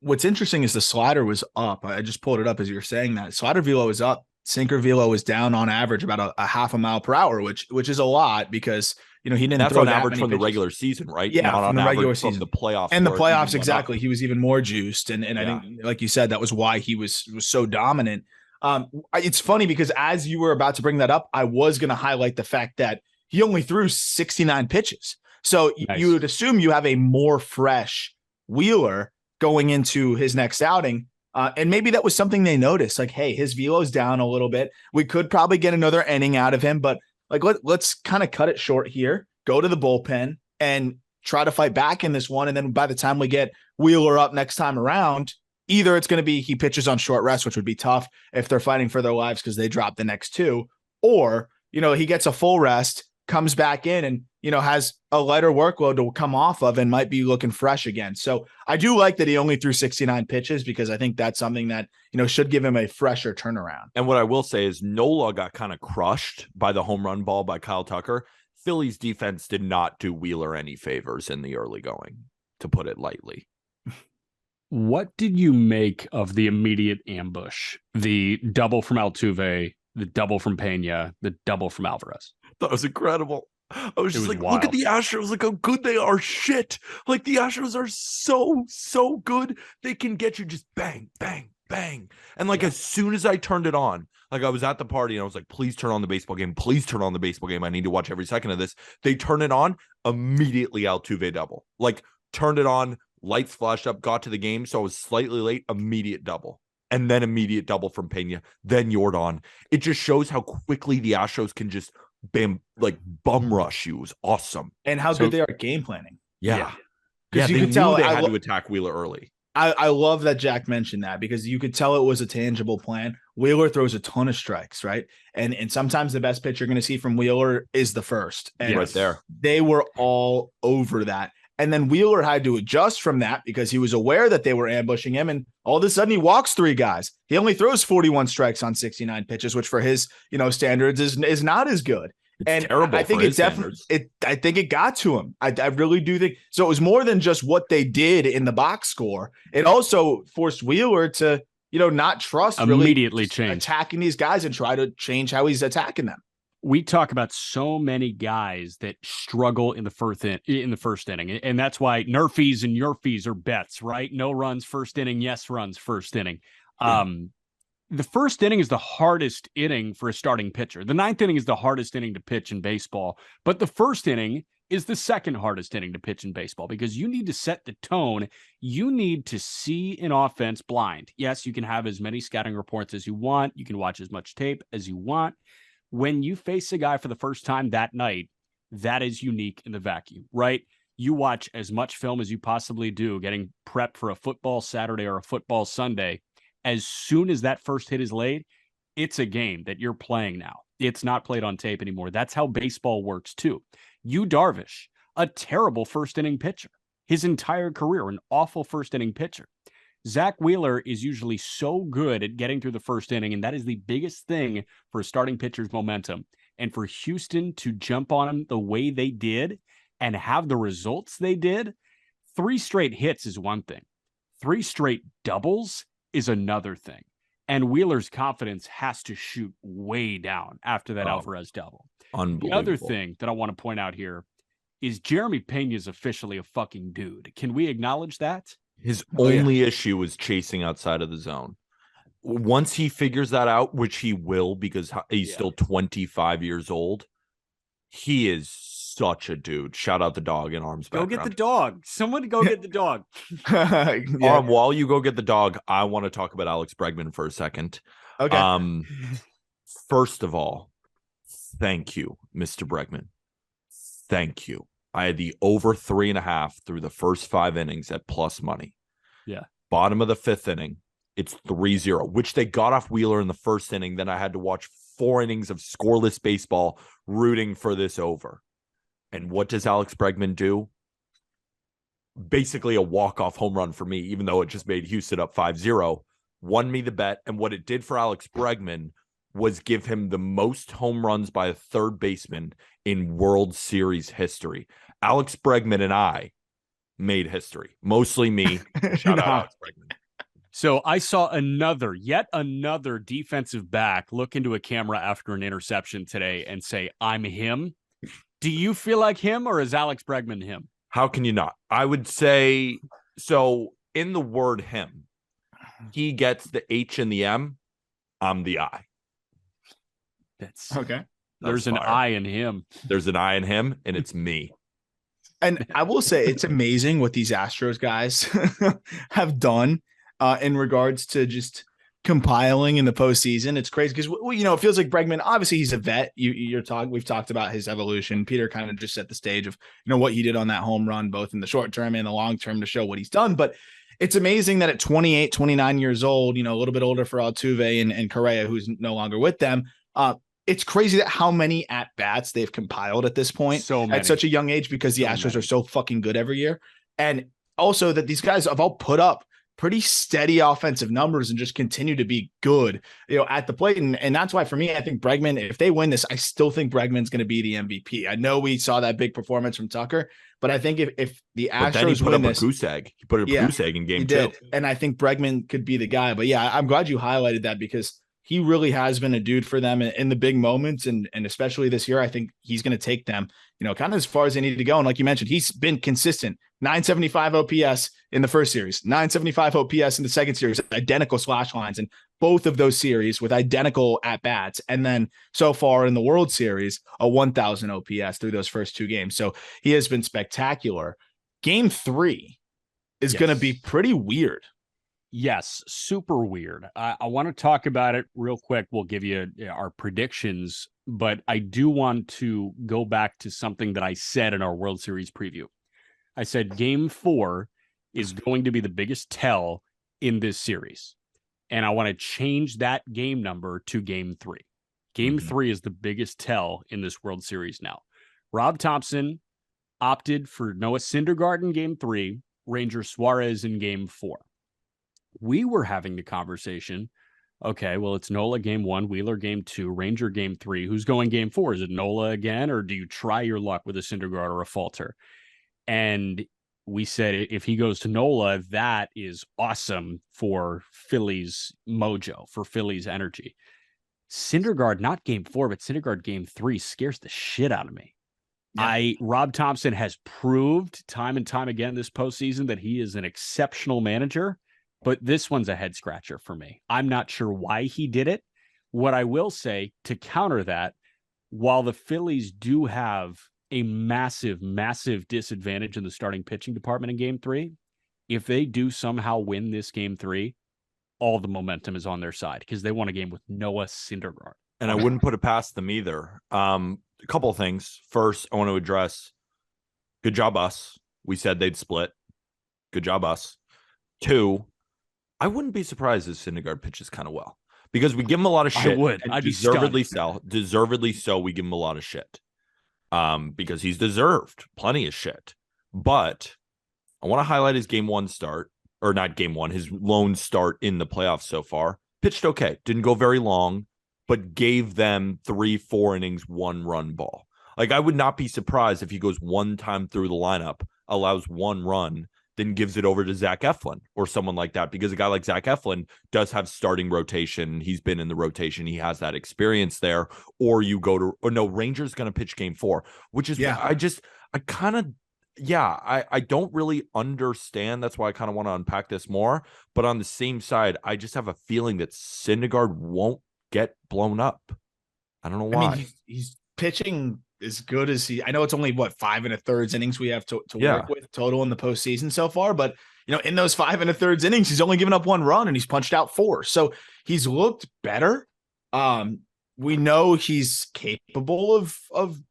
What's interesting is the slider was up. I just pulled it up as you were saying that. Slider velo was up. Sinker velo was down on average about a half a mile per hour, which is a lot because he didn't. That's throw on average from the regular season, right? Yeah, not from on the regular season, from the playoffs, and the playoffs exactly. He was even more juiced, and I think, like you said, that was why he was so dominant. It's funny because as you were about to bring that up, I was going to highlight the fact that he only threw 69 pitches. So nice. You would assume you have a more fresh Wheeler going into his next outing. And maybe that was something they noticed, like, hey, his velo's down a little bit. We could probably get another inning out of him, but like, let's kind of cut it short here, go to the bullpen and try to fight back in this one. And then by the time we get Wheeler up next time around, either it's going to be he pitches on short rest, which would be tough if they're fighting for their lives because they drop the next two, or, he gets a full rest, comes back in and, has a lighter workload to come off of and might be looking fresh again. So I do like that he only threw 69 pitches because I think that's something that, should give him a fresher turnaround. And what I will say is Nola got kind of crushed by the home run ball by Kyle Tucker. Philly's defense did not do Wheeler any favors in the early going, to put it lightly. What did you make of the immediate ambush? The double from Altuve, the double from Pena, the double from Alvarez. That was incredible. I was just like, wild. Look at the Astros, like how good they are. Shit. Like the Astros are so good. They can get you just bang, bang, bang. And like as soon as I turned it on, like I was at the party and I was like, please turn on the baseball game. Please turn on the baseball game. I need to watch every second of this. They turn it on, immediately Altuve double. Like turned it on, lights flashed up, got to the game. So I was slightly late, immediate double. And then immediate double from Pena, then Yordan. It just shows how quickly the Astros can just bum rush you. It was awesome. And how good they are at game planning. Yeah. Because you they could tell they had to attack Wheeler early. I love that Jack mentioned that because you could tell it was a tangible plan. Wheeler throws a ton of strikes, right? And sometimes the best pitch you're going to see from Wheeler is the first. And right there. They were all over that. And then Wheeler had to adjust from that because he was aware that they were ambushing him. And all of a sudden he walks 3 guys. He only throws 41 strikes on 69 pitches, which for his, standards is not as good. It's terrible. I think it definitely, I think it got to him. I really do think so. It was more than just what they did in the box score. It also forced Wheeler to, not trust immediately really change attacking these guys and try to change how he's attacking them. We talk about so many guys that struggle in the first inning, and that's why Nerfies and Yurfies are bets, right? No runs first inning, yes runs first inning. The first inning is the hardest inning for a starting pitcher. The 9th inning is the hardest inning to pitch in baseball, but the first inning is the second hardest inning to pitch in baseball because you need to set the tone. You need to see an offense blind. Yes, you can have as many scouting reports as you want. You can watch as much tape as you want. When you face a guy for the first time that night, that is unique in the vacuum, right? You watch as much film as you possibly do, getting prepped for a football Saturday or a football Sunday. As soon as that first hit is laid, it's a game that you're playing now. It's not played on tape anymore. That's how baseball works too. Yu Darvish, a terrible first inning pitcher. His entire career, an awful first inning pitcher. Zach Wheeler is usually so good at getting through the first inning, and that is the biggest thing for a starting pitcher's momentum. And for Houston to jump on him the way they did and have the results they did, 3 straight hits is one thing. 3 straight doubles is another thing. And Wheeler's confidence has to shoot way down after that Alvarez double. The other thing that I want to point out here is Jeremy Pena is officially a fucking dude. Can we acknowledge that? His only issue was chasing outside of the zone. Once he figures that out, which he will because he's still 25 years old, he is such a dude. Shout out the dog in Arm's background. Go get the dog. Someone go get the dog. Arm, while you go get the dog, I want to talk about Alex Bregman for a second. Okay. First of all, thank you, Mr. Bregman. Thank you. I had the over 3.5 through the first 5 innings at plus money. Yeah. Bottom of the 5th inning, it's 3-0, which they got off Wheeler in the first inning. Then I had to watch 4 innings of scoreless baseball rooting for this over. And what does Alex Bregman do? Basically a walk-off home run for me, even though it just made Houston up 5-0, won me the bet. And what it did for Alex Bregman was give him the most home runs by a third baseman in World Series history. Alex Bregman and I made history. Mostly me. Shout out Alex Bregman. So I saw yet another defensive back look into a camera after an interception today and say, I'm him. Do you feel like him or is Alex Bregman him? How can you not? I would say, so in the word him, he gets the H and the M. I'm the I. That's okay. There's an I in him. There's an I in him, and it's me. And I will say it's amazing what these Astros guys have done in regards to just compiling in the postseason. It's crazy because it feels like Bregman. Obviously, he's a vet. We've talked about his evolution. Peter kind of just set the stage of what he did on that home run, both in the short term and the long term, to show what he's done. But it's amazing that at 28, 29 years old, a little bit older for Altuve and Correa, who's no longer with them, it's crazy that how many at-bats they've compiled at this point at such a young age, because the Astros are so fucking good every year. And also that these guys have all put up pretty steady offensive numbers and just continue to be good, at the plate. And that's why, for me, I think Bregman, if they win this, I still think Bregman's going to be the MVP. I know we saw that big performance from Tucker, but I think if the Astros win this, a goose egg. He put a goose egg in game 2. And I think Bregman could be the guy. But yeah, I'm glad you highlighted that, because he really has been a dude for them in the big moments. And especially this year, I think he's going to take them, kind of as far as they need to go. And like you mentioned, he's been consistent. 975 OPS in the first series, 975 OPS in the second series, identical slash lines in both of those series with identical at-bats. And then so far in the World Series, a 1,000 OPS through those first 2 games. So he has been spectacular. Game 3 is going to be pretty weird. Yes, super weird. I want to talk about it real quick. We'll give you our predictions, but I do want to go back to something that I said in our World Series preview. I said game 4 is going to be the biggest tell in this series, and I want to change that game number to game 3. Game 3 is the biggest tell in this World Series now. Rob Thompson opted for Noah Syndergaard in game 3, Ranger Suarez in game 4. We were having the conversation, okay, well, it's Nola game 1, Wheeler game 2, Ranger game 3. Who's going game 4? Is it Nola again, or do you try your luck with a Syndergaard or a Falter? And we said if he goes to Nola, that is awesome for Phillies mojo, for Phillies energy. Syndergaard, not game 4, but Syndergaard game 3 scares the shit out of me. Yeah. Rob Thompson has proved time and time again this postseason that he is an exceptional manager. But this one's a head scratcher for me. I'm not sure why he did it. What I will say to counter that, while the Phillies do have a massive, massive disadvantage in the starting pitching department in game 3, if they do somehow win this game 3, all the momentum is on their side because they won a game with Noah Syndergaard. And I wouldn't put it past them either. A couple of things. First, I want to address, good job us. We said they'd split. Good job us. 2, I wouldn't be surprised if Syndergaard pitches kind of well, because we give him a lot of shit. I would. I'd deservedly so. Deservedly so. We give him a lot of shit, because he's deserved plenty of shit. But I want to highlight his game 1 start, or not game 1, his lone start in the playoffs so far. Pitched okay, didn't go very long, but gave them 3-4 innings, 1-run ball. Like, I would not be surprised if he goes one time through the lineup, allows 1 run, then gives it over to Zach Eflin or someone like that, because a guy like Zach Eflin does have starting rotation. He's been in the rotation. He has that experience there. Or you go to, or no, Ranger's going to pitch game 4, which is, I don't really understand. That's why I kind of want to unpack this more. But on the same side, I just have a feeling that Syndergaard won't get blown up. I don't know why. I mean, he's pitching as good as I know it's only 5 1/3 innings we have to work with total in the postseason so far, but in those 5 1/3 innings, he's only given up 1 run and he's punched out 4. So he's looked better. We know he's capable of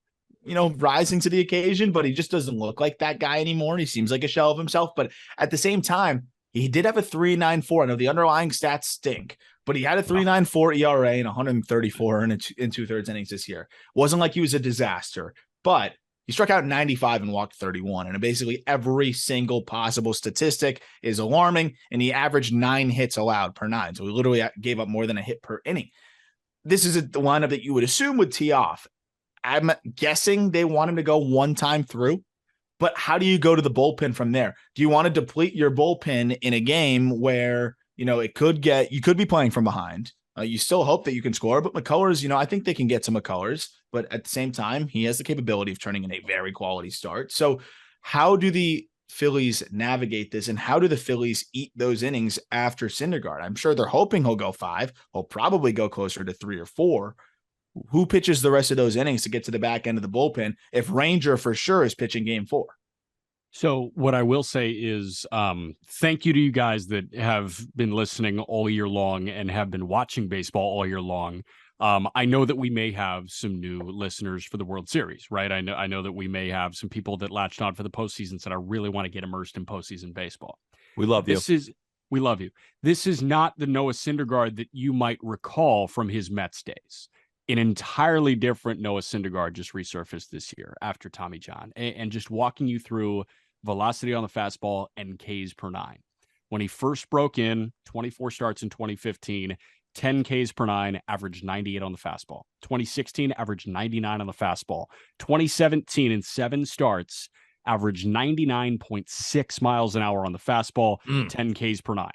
rising to the occasion, but he just doesn't look like that guy anymore. He seems like a shell of himself, but at the same time, he did have a 3.94. I know the underlying stats stink, but he had a 3.94 ERA and 134 in 2/3 innings this year. Wasn't like he was a disaster, but he struck out 95 and walked 31. And basically every single possible statistic is alarming. And he averaged 9 hits allowed per 9. So he literally gave up more than a hit per inning. This is the lineup that you would assume would tee off. I'm guessing they want him to go one time through. But how do you go to the bullpen from there? Do you want to deplete your bullpen in a game where, you could be playing from behind? You still hope that you can score, but McCullers, I think they can get to McCullers, but at the same time, he has the capability of turning in a very quality start. So how do the Phillies navigate this, and how do the Phillies eat those innings after Syndergaard? I'm sure they're hoping he'll go 5. He'll probably go closer to 3 or 4. Who pitches the rest of those innings to get to the back end of the bullpen if Ranger for sure is pitching game 4? So what I will say is thank you to you guys that have been listening all year long and have been watching baseball all year long. I know that we may have some new listeners for the World Series, right? I know that we may have some people that latched on for the postseason, said, I really want to get immersed in postseason baseball. We love you. We love you. This is not the Noah Syndergaard that you might recall from his Mets days. An entirely different Noah Syndergaard just resurfaced this year after Tommy John, and just walking you through velocity on the fastball and Ks per nine. When he first broke in, 24 starts in 2015, 10 Ks per nine, averaged 98 on the fastball. 2016, averaged 99 on the fastball. 2017, in 7 starts, averaged 99.6 miles an hour on the fastball, 10 Ks per nine.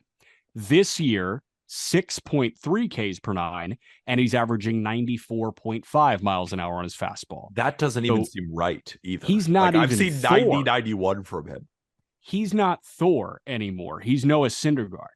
This year, 6.3 Ks per nine, and he's averaging 94.5 miles an hour on his fastball. That doesn't even seem right either. He's not even I've seen Thor. 90, 91 from him. He's not Thor anymore. He's Noah Syndergaard.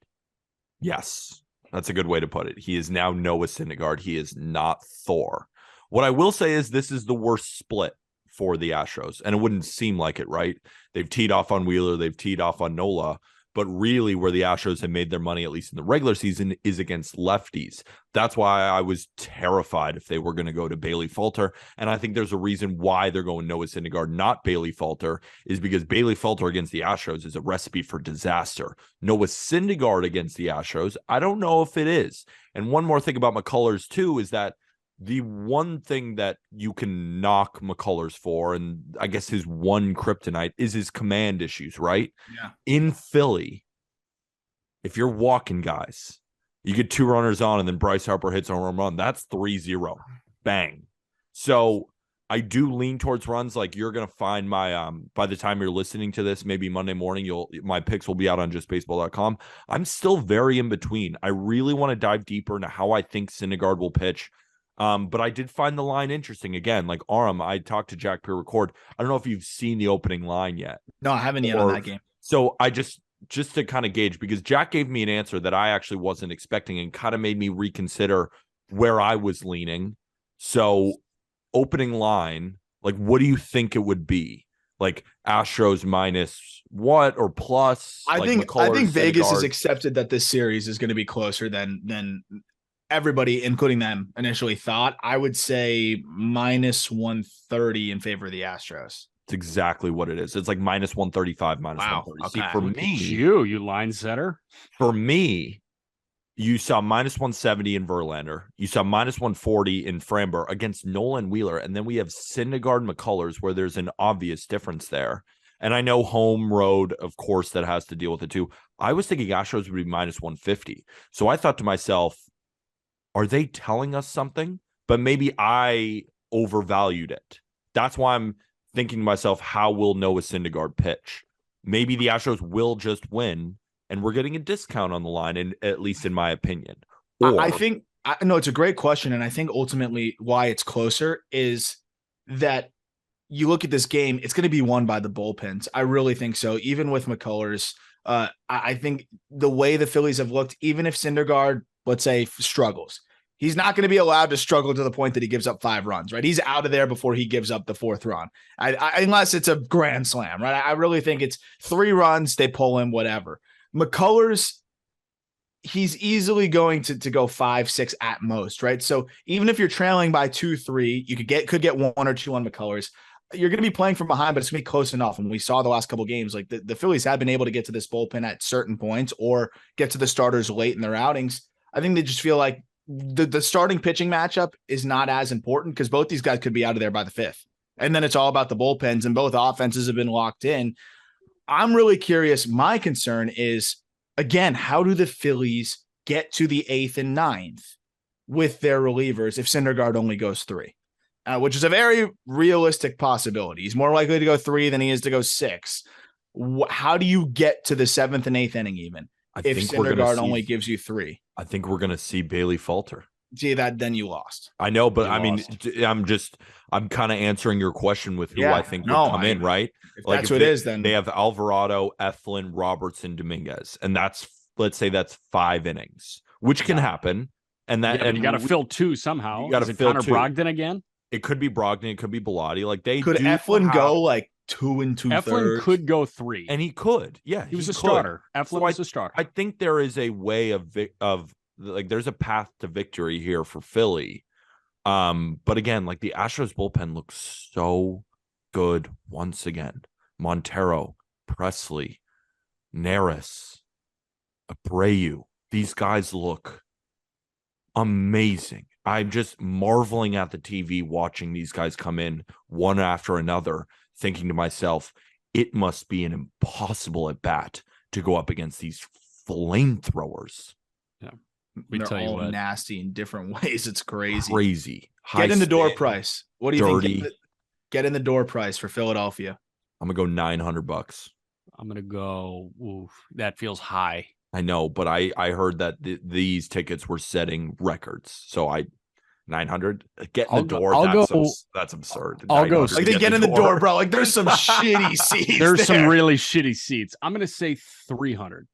Yes, that's a good way to put it. He is now Noah Syndergaard. He is not Thor. What I will say is this is the worst split for the Astros, and it wouldn't seem like it, right? They've teed off on Wheeler, they've teed off on Nola, but really where the Astros have made their money, at least in the regular season, is against lefties. That's why I was terrified if they were going to go to Bailey Falter, and I think there's a reason why they're going Noah Syndergaard, not Bailey Falter, is because Bailey Falter against the Astros is a recipe for disaster. Noah Syndergaard against the Astros, I don't know if it is. And one more thing about McCullers too is that the one thing that you can knock McCullers for, and I guess his one kryptonite, is his command issues, right? Yeah. In Philly, if you're walking guys, you get 2 runners on and then Bryce Harper hits a home run, that's 3-0. Bang. So I do lean towards runs. Like you're going to find my, by the time you're listening to this, maybe Monday morning, my picks will be out on justbaseball.com. I'm still very in between. I really want to dive deeper into how I think Syndergaard will pitch. But I did find the line interesting. Again, like Aram, I talked to Jack pre-record. I don't know if you've seen the opening line yet. No, I haven't yet on that game. So I just to kind of gauge, because Jack gave me an answer that I actually wasn't expecting and kind of made me reconsider where I was leaning. So opening line, like what do you think it would be? Like Astros minus what or plus? I like think McCullers, Vegas has Syndergaard? accepted that this series is going to be closer than everybody, including them, initially thought. I would say minus 130 in favor of the Astros. It's exactly what it is. It's like minus 135, minus 130. Okay. See, for Look me, at you line setter. For me, you saw minus 170 in Verlander. You saw minus 140 in Framber against Nolan Wheeler. And then we have Syndergaard, McCullers, where there's an obvious difference there. And I know home road, of course, that has to deal with it too. I was thinking Astros would be minus 150. So I thought to myself, are they telling us something? But maybe I overvalued it. That's why I'm thinking to myself, how will Noah Syndergaard pitch? Maybe the Astros will just win, and we're getting a discount on the line, and at least in my opinion. Or, I think no, it's a great question, and I think ultimately why it's closer is that you look at this game, it's going to be won by the bullpens. I really think so. Even with McCullers, I think the way the Phillies have looked, even if Syndergaard, let's say, struggles, he's not going to be allowed to struggle to the point that he gives up 5 runs, right? He's out of there before he gives up the 4th run, unless it's a grand slam, right? I really think it's 3 runs, they pull him, whatever. McCullers, he's easily going to go 5, 6 at most, right? So even if you're trailing by 2, 3, you could get 1 or 2 on McCullers. You're going to be playing from behind, but it's going to be close enough. And we saw the last couple of games, like the Phillies have been able to get to this bullpen at certain points or get to the starters late in their outings. I think they just feel like the starting pitching matchup is not as important because both these guys could be out of there by the 5th. And then it's all about the bullpens, and both offenses have been locked in. I'm really curious. My concern is, again, how do the Phillies get to the 8th and 9th with their relievers if Syndergaard only goes 3? Which is a very realistic possibility. He's more likely to go 3 than he is to go 6. How do you get to the 7th and 8th inning even if Syndergaard only gives you 3? I think we're going to see Bailey Falter. See that, then you lost. I know, but I mean, I'm kind of answering your question with who I think will come in, right? If like that's what it is, then they have Alvarado, Eflin, Robertson, Dominguez, and let's say that's 5 innings, which can happen. And that, and you got to fill 2 somehow. You got to fill Connor 2. Brogdon again. It could be Brogdon. It could be Bilotti. Like they could Eflin go like 2 2/3. Eflin could go 3, and he could. Yeah, he was a starter. Eflin was a starter. I think there is a way of like there's a path to victory here for Philly. But again, like the Astros bullpen looks so good once again. Montero, Presley, Neris, Abreu. These guys look amazing. I'm just marveling at the TV watching these guys come in one after another, thinking to myself, it must be an impossible at bat to go up against these flamethrowers. Yeah. They're all nasty in different ways. It's crazy. Crazy. Get in the door price. What do you dirty. think? Get in the door price for Philadelphia. I'm going to go $900. I'm going to go, oof, that feels high. I know, but I heard that these tickets were setting records. So 900 get in the door. That's absurd. I'll go. Like they get in the door, bro. Like there's some shitty seats. There's some really shitty seats. I'm going to say 300.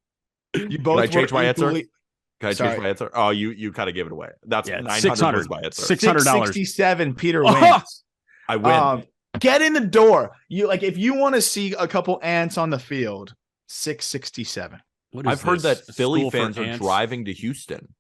You both. Can I change my answer? Can I change my answer? Oh, you kind of gave it away. That's 900 was my answer. $600. $667. Peter wins. I win. Get in the door. You like if you want to see a couple ants on the field. $667. I've heard that Philly fans are driving to Houston.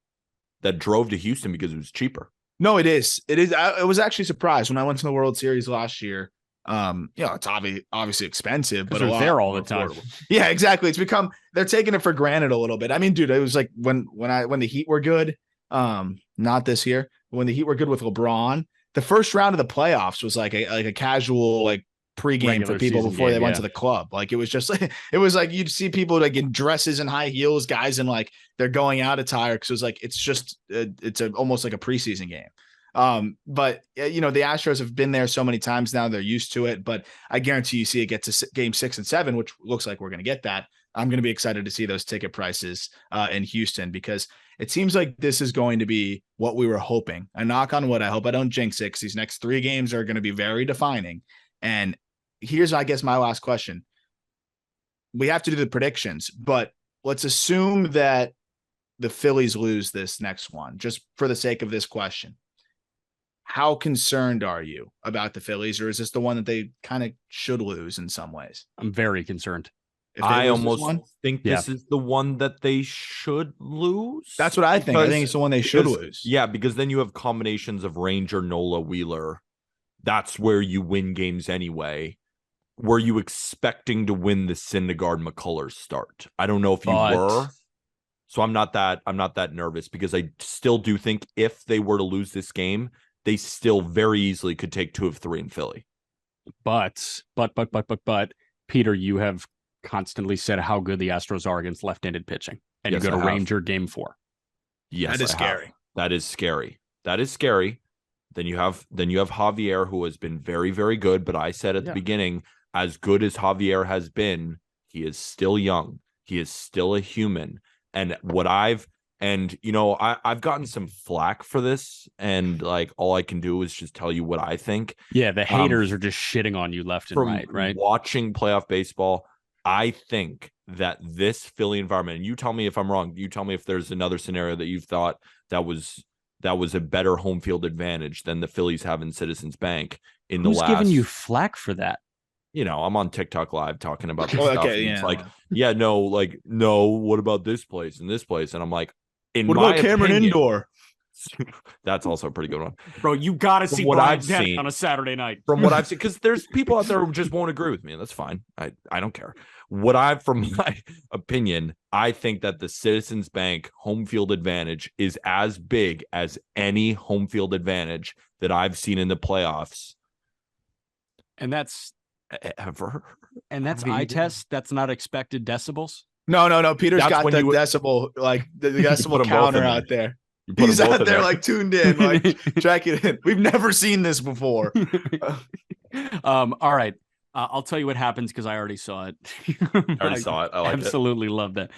That drove to Houston because it was cheaper. No, it is. It is. I was actually surprised when I went to the World Series last year. It's obviously expensive, but they're there all the time. Yeah, exactly. It's become they're taking it for granted a little bit. I mean, dude, it was like when the Heat were good. Not this year. When the Heat were good with LeBron, the first round of the playoffs was like a casual pregame regular for people before they went to the club. Like it was just it was like you'd see people like in dresses and high heels, guys in like they're going out attire because it was like it's almost like a preseason game. But the Astros have been there so many times now, they're used to it. But I guarantee you see it get to game 6 and 7, which looks like we're going to get that. I'm going to be excited to see those ticket prices in Houston because it seems like this is going to be what we were hoping. And knock on wood, I hope I don't jinx it because these next 3 games are going to be very defining. And here's, I guess, my last question. We have to do the predictions, but let's assume that the Phillies lose this next one, just for the sake of this question. How concerned are you about the Phillies, or is this the one that they kind of should lose in some ways? I'm very concerned. I almost think this is the one that they should lose. That's what I think. I think it's the one they should lose. Yeah, because then you have combinations of Ranger, Nola, Wheeler. That's where you win games anyway. Were you expecting to win the Syndergaard McCullers start? I don't know if you were. So I'm not that nervous because I still do think if they were to lose this game, they still very easily could take 2 of 3 in Philly. But Peter, you have constantly said how good the Astros are against left-handed pitching, and you go to Ranger game 4. Yes, that is scary. That is scary. That is scary. Then you have Javier, who has been very, very good. But I said at the beginning, as good as Javier has been, he is still young. He is still a human. And I've gotten some flack for this, and like all I can do is just tell you what I think. Yeah, the haters are just shitting on you left and right? Watching playoff baseball, I think that this Philly environment, and you tell me if I'm wrong, you tell me if there's another scenario that you've thought that was a better home field advantage than the Phillies have in Citizens Bank in the last. Who's giving you flack for that? I'm on TikTok live talking about this stuff. Okay, it's like, no, what about this place and this place? And I'm like, what about Cameron Indoor? That's also a pretty good one. Bro, you got to see what I've seen on a Saturday night. From what I've seen, because there's people out there who just won't agree with me, and that's fine. I don't care. From my opinion, I think that the Citizens Bank home field advantage is as big as any home field advantage that I've seen in the playoffs. And that's ever. And that's eye test. That's not expected decibels. No. Peter's got the decibel, like the decibel counter out there. He's out there like tuned in, like checking in. We've never seen this before. All right. I'll tell you what happens because I already saw it. I absolutely love that.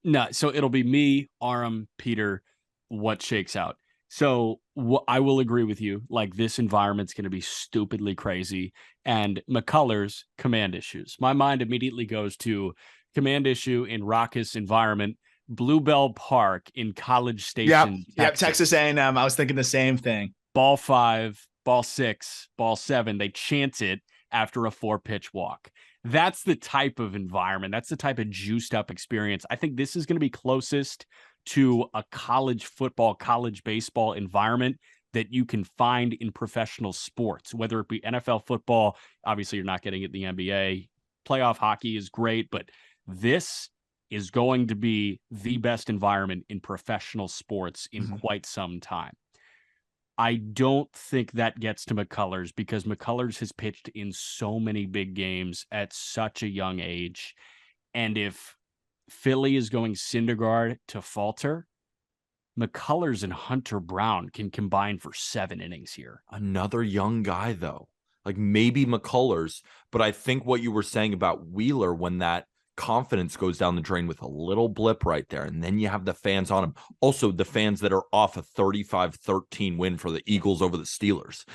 No, so it'll be me, Aram, Peter, what shakes out. So I will agree with you. Like this environment's going to be stupidly crazy. And McCullers, command issues. My mind immediately goes to command issue in raucous environment, Bluebell Park in College Station. Yep, Texas A&M. I was thinking the same thing. Ball 5, ball 6, ball 7. They chant it after a 4-pitch walk. That's the type of environment. That's the type of juiced up experience. I think this is going to be closest to a college football, college baseball environment that you can find in professional sports, whether it be NFL football. Obviously, you're not getting it in the NBA. Playoff hockey is great, but This is going to be the best environment in professional sports in quite some time. I don't think that gets to McCullers because McCullers has pitched in so many big games at such a young age. And if Philly is going Syndergaard to falter, McCullers and Hunter Brown can combine for 7 innings here. Another young guy, though. Like maybe McCullers, but I think what you were saying about Wheeler when that confidence goes down the drain with a little blip right there, and then you have the fans on him. Also, the fans that are off a 35-13 win for the Eagles over the Steelers.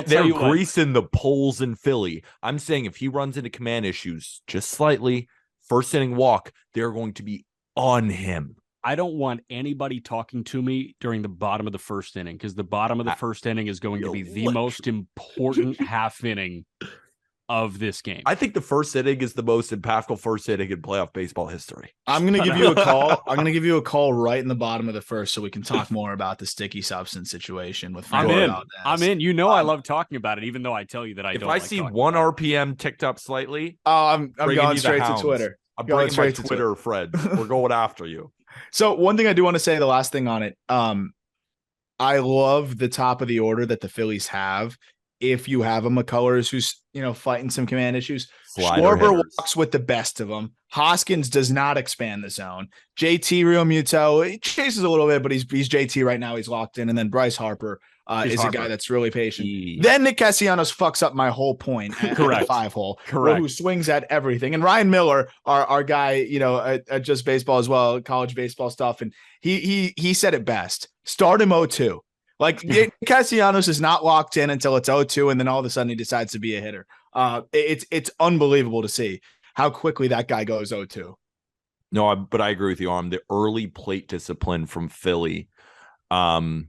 They're greasing the poles in Philly. I'm saying if he runs into command issues just slightly, first inning walk, they're going to be on him. I don't want anybody talking to me during the bottom of the first inning because the bottom of the first inning is going to be the most important half inning of this game. I think the first inning is the most impactful first inning in playoff baseball history. I'm going to give you a call. I'm going to give you a call right in the bottom of the first so we can talk more about the sticky substance situation with I'm in. You know I love talking about it, even though I tell you that I don't. If I see one RPM ticked up slightly, I'm going straight to Twitter. I'm bringing my Twitter friends. We're going after you. So one thing I do want to say, the last thing on it, I love the top of the order that the Phillies have. If you have a McCullers who's, fighting some command issues, Schwarber walks with the best of them. Hoskins does not expand the zone. JT Realmuto, he chases a little bit, but he's JT right now. He's locked in. And then Bryce Harper is a guy that's really patient. Then Nick Castellanos fucks up my whole point at the 5-hole. Correct. Who swings at everything. And Ryan Miller, our guy, at Just Baseball as well, college baseball stuff. And he said it best. Start him 0-2. Like Castellanos is not locked in until it's 0-2, and then all of a sudden he decides to be a hitter. It's unbelievable to see how quickly that guy goes 0-2. No, but I agree with you on the early plate discipline from Philly. But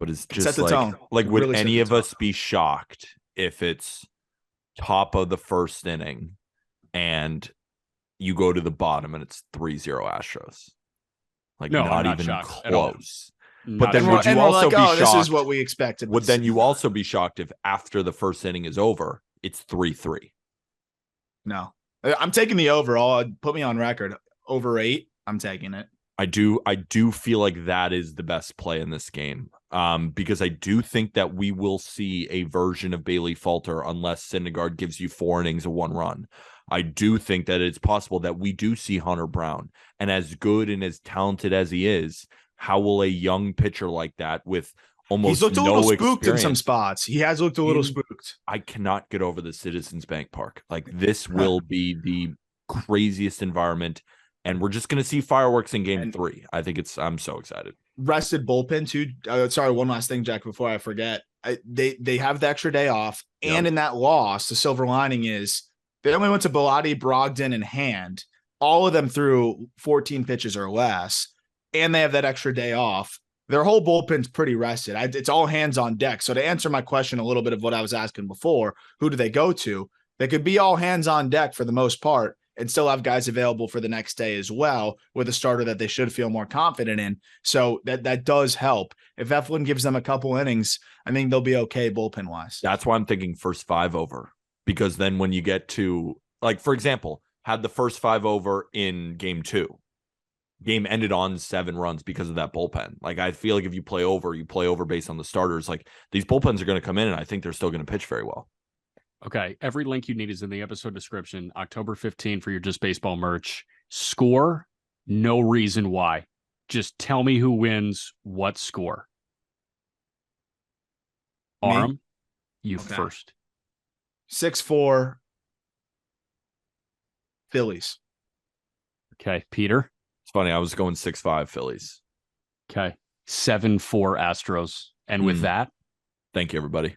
it's just like would really any of us be shocked if it's top of the first inning and you go to the bottom and it's 3-0 Astros? Like no, not even close. But then would you also be shocked? This is what we expected. Would then you also be shocked if after the first inning is over, it's 3-3? No, I'm taking the over. Put me on record. Over 8, I'm taking it. I do feel like that is the best play in this game. Because I do think that we will see a version of Bailey falter unless Syndergaard gives you 4 innings of 1 run. I do think that it's possible that we do see Hunter Brown, and as good and as talented as he is, how will a young pitcher like that with almost he's looked a little spooked in some spots. He has looked a little spooked. I cannot get over the Citizens Bank Park. Like this will be the craziest environment, and we're just going to see fireworks in game 3. I think I'm so excited. Rested bullpen too. Sorry, one last thing, Jack, before I forget. They have the extra day off, and in that loss, the silver lining is they only went to Bilotti, Brogdon, and Hand. All of them threw 14 pitches or less. And they have that extra day off. Their whole bullpen's pretty rested. It's all hands on deck. So to answer my question, a little bit of what I was asking before, who do they go to? They could be all hands on deck for the most part and still have guys available for the next day as well with a starter that they should feel more confident in. So that does help. If Eflin gives them a couple innings, I think they'll be okay bullpen-wise. That's why I'm thinking first 5 over. Because then when you get to, like, for example, had the first 5 over in game 2. Game ended on 7 runs because of that bullpen. Like, I feel like if you play over based on the starters. Like, these bullpens are going to come in, and I think they're still going to pitch very well. Okay. Every link you need is in the episode description. October 15 for your Just Baseball merch. Score, no reason why. Just tell me who wins, what score. Aram, you first. 6-4 Phillies. Okay. Peter? It's funny. I was going 6-5 Phillies. Okay. 7-4 Astros. And with that, thank you, everybody.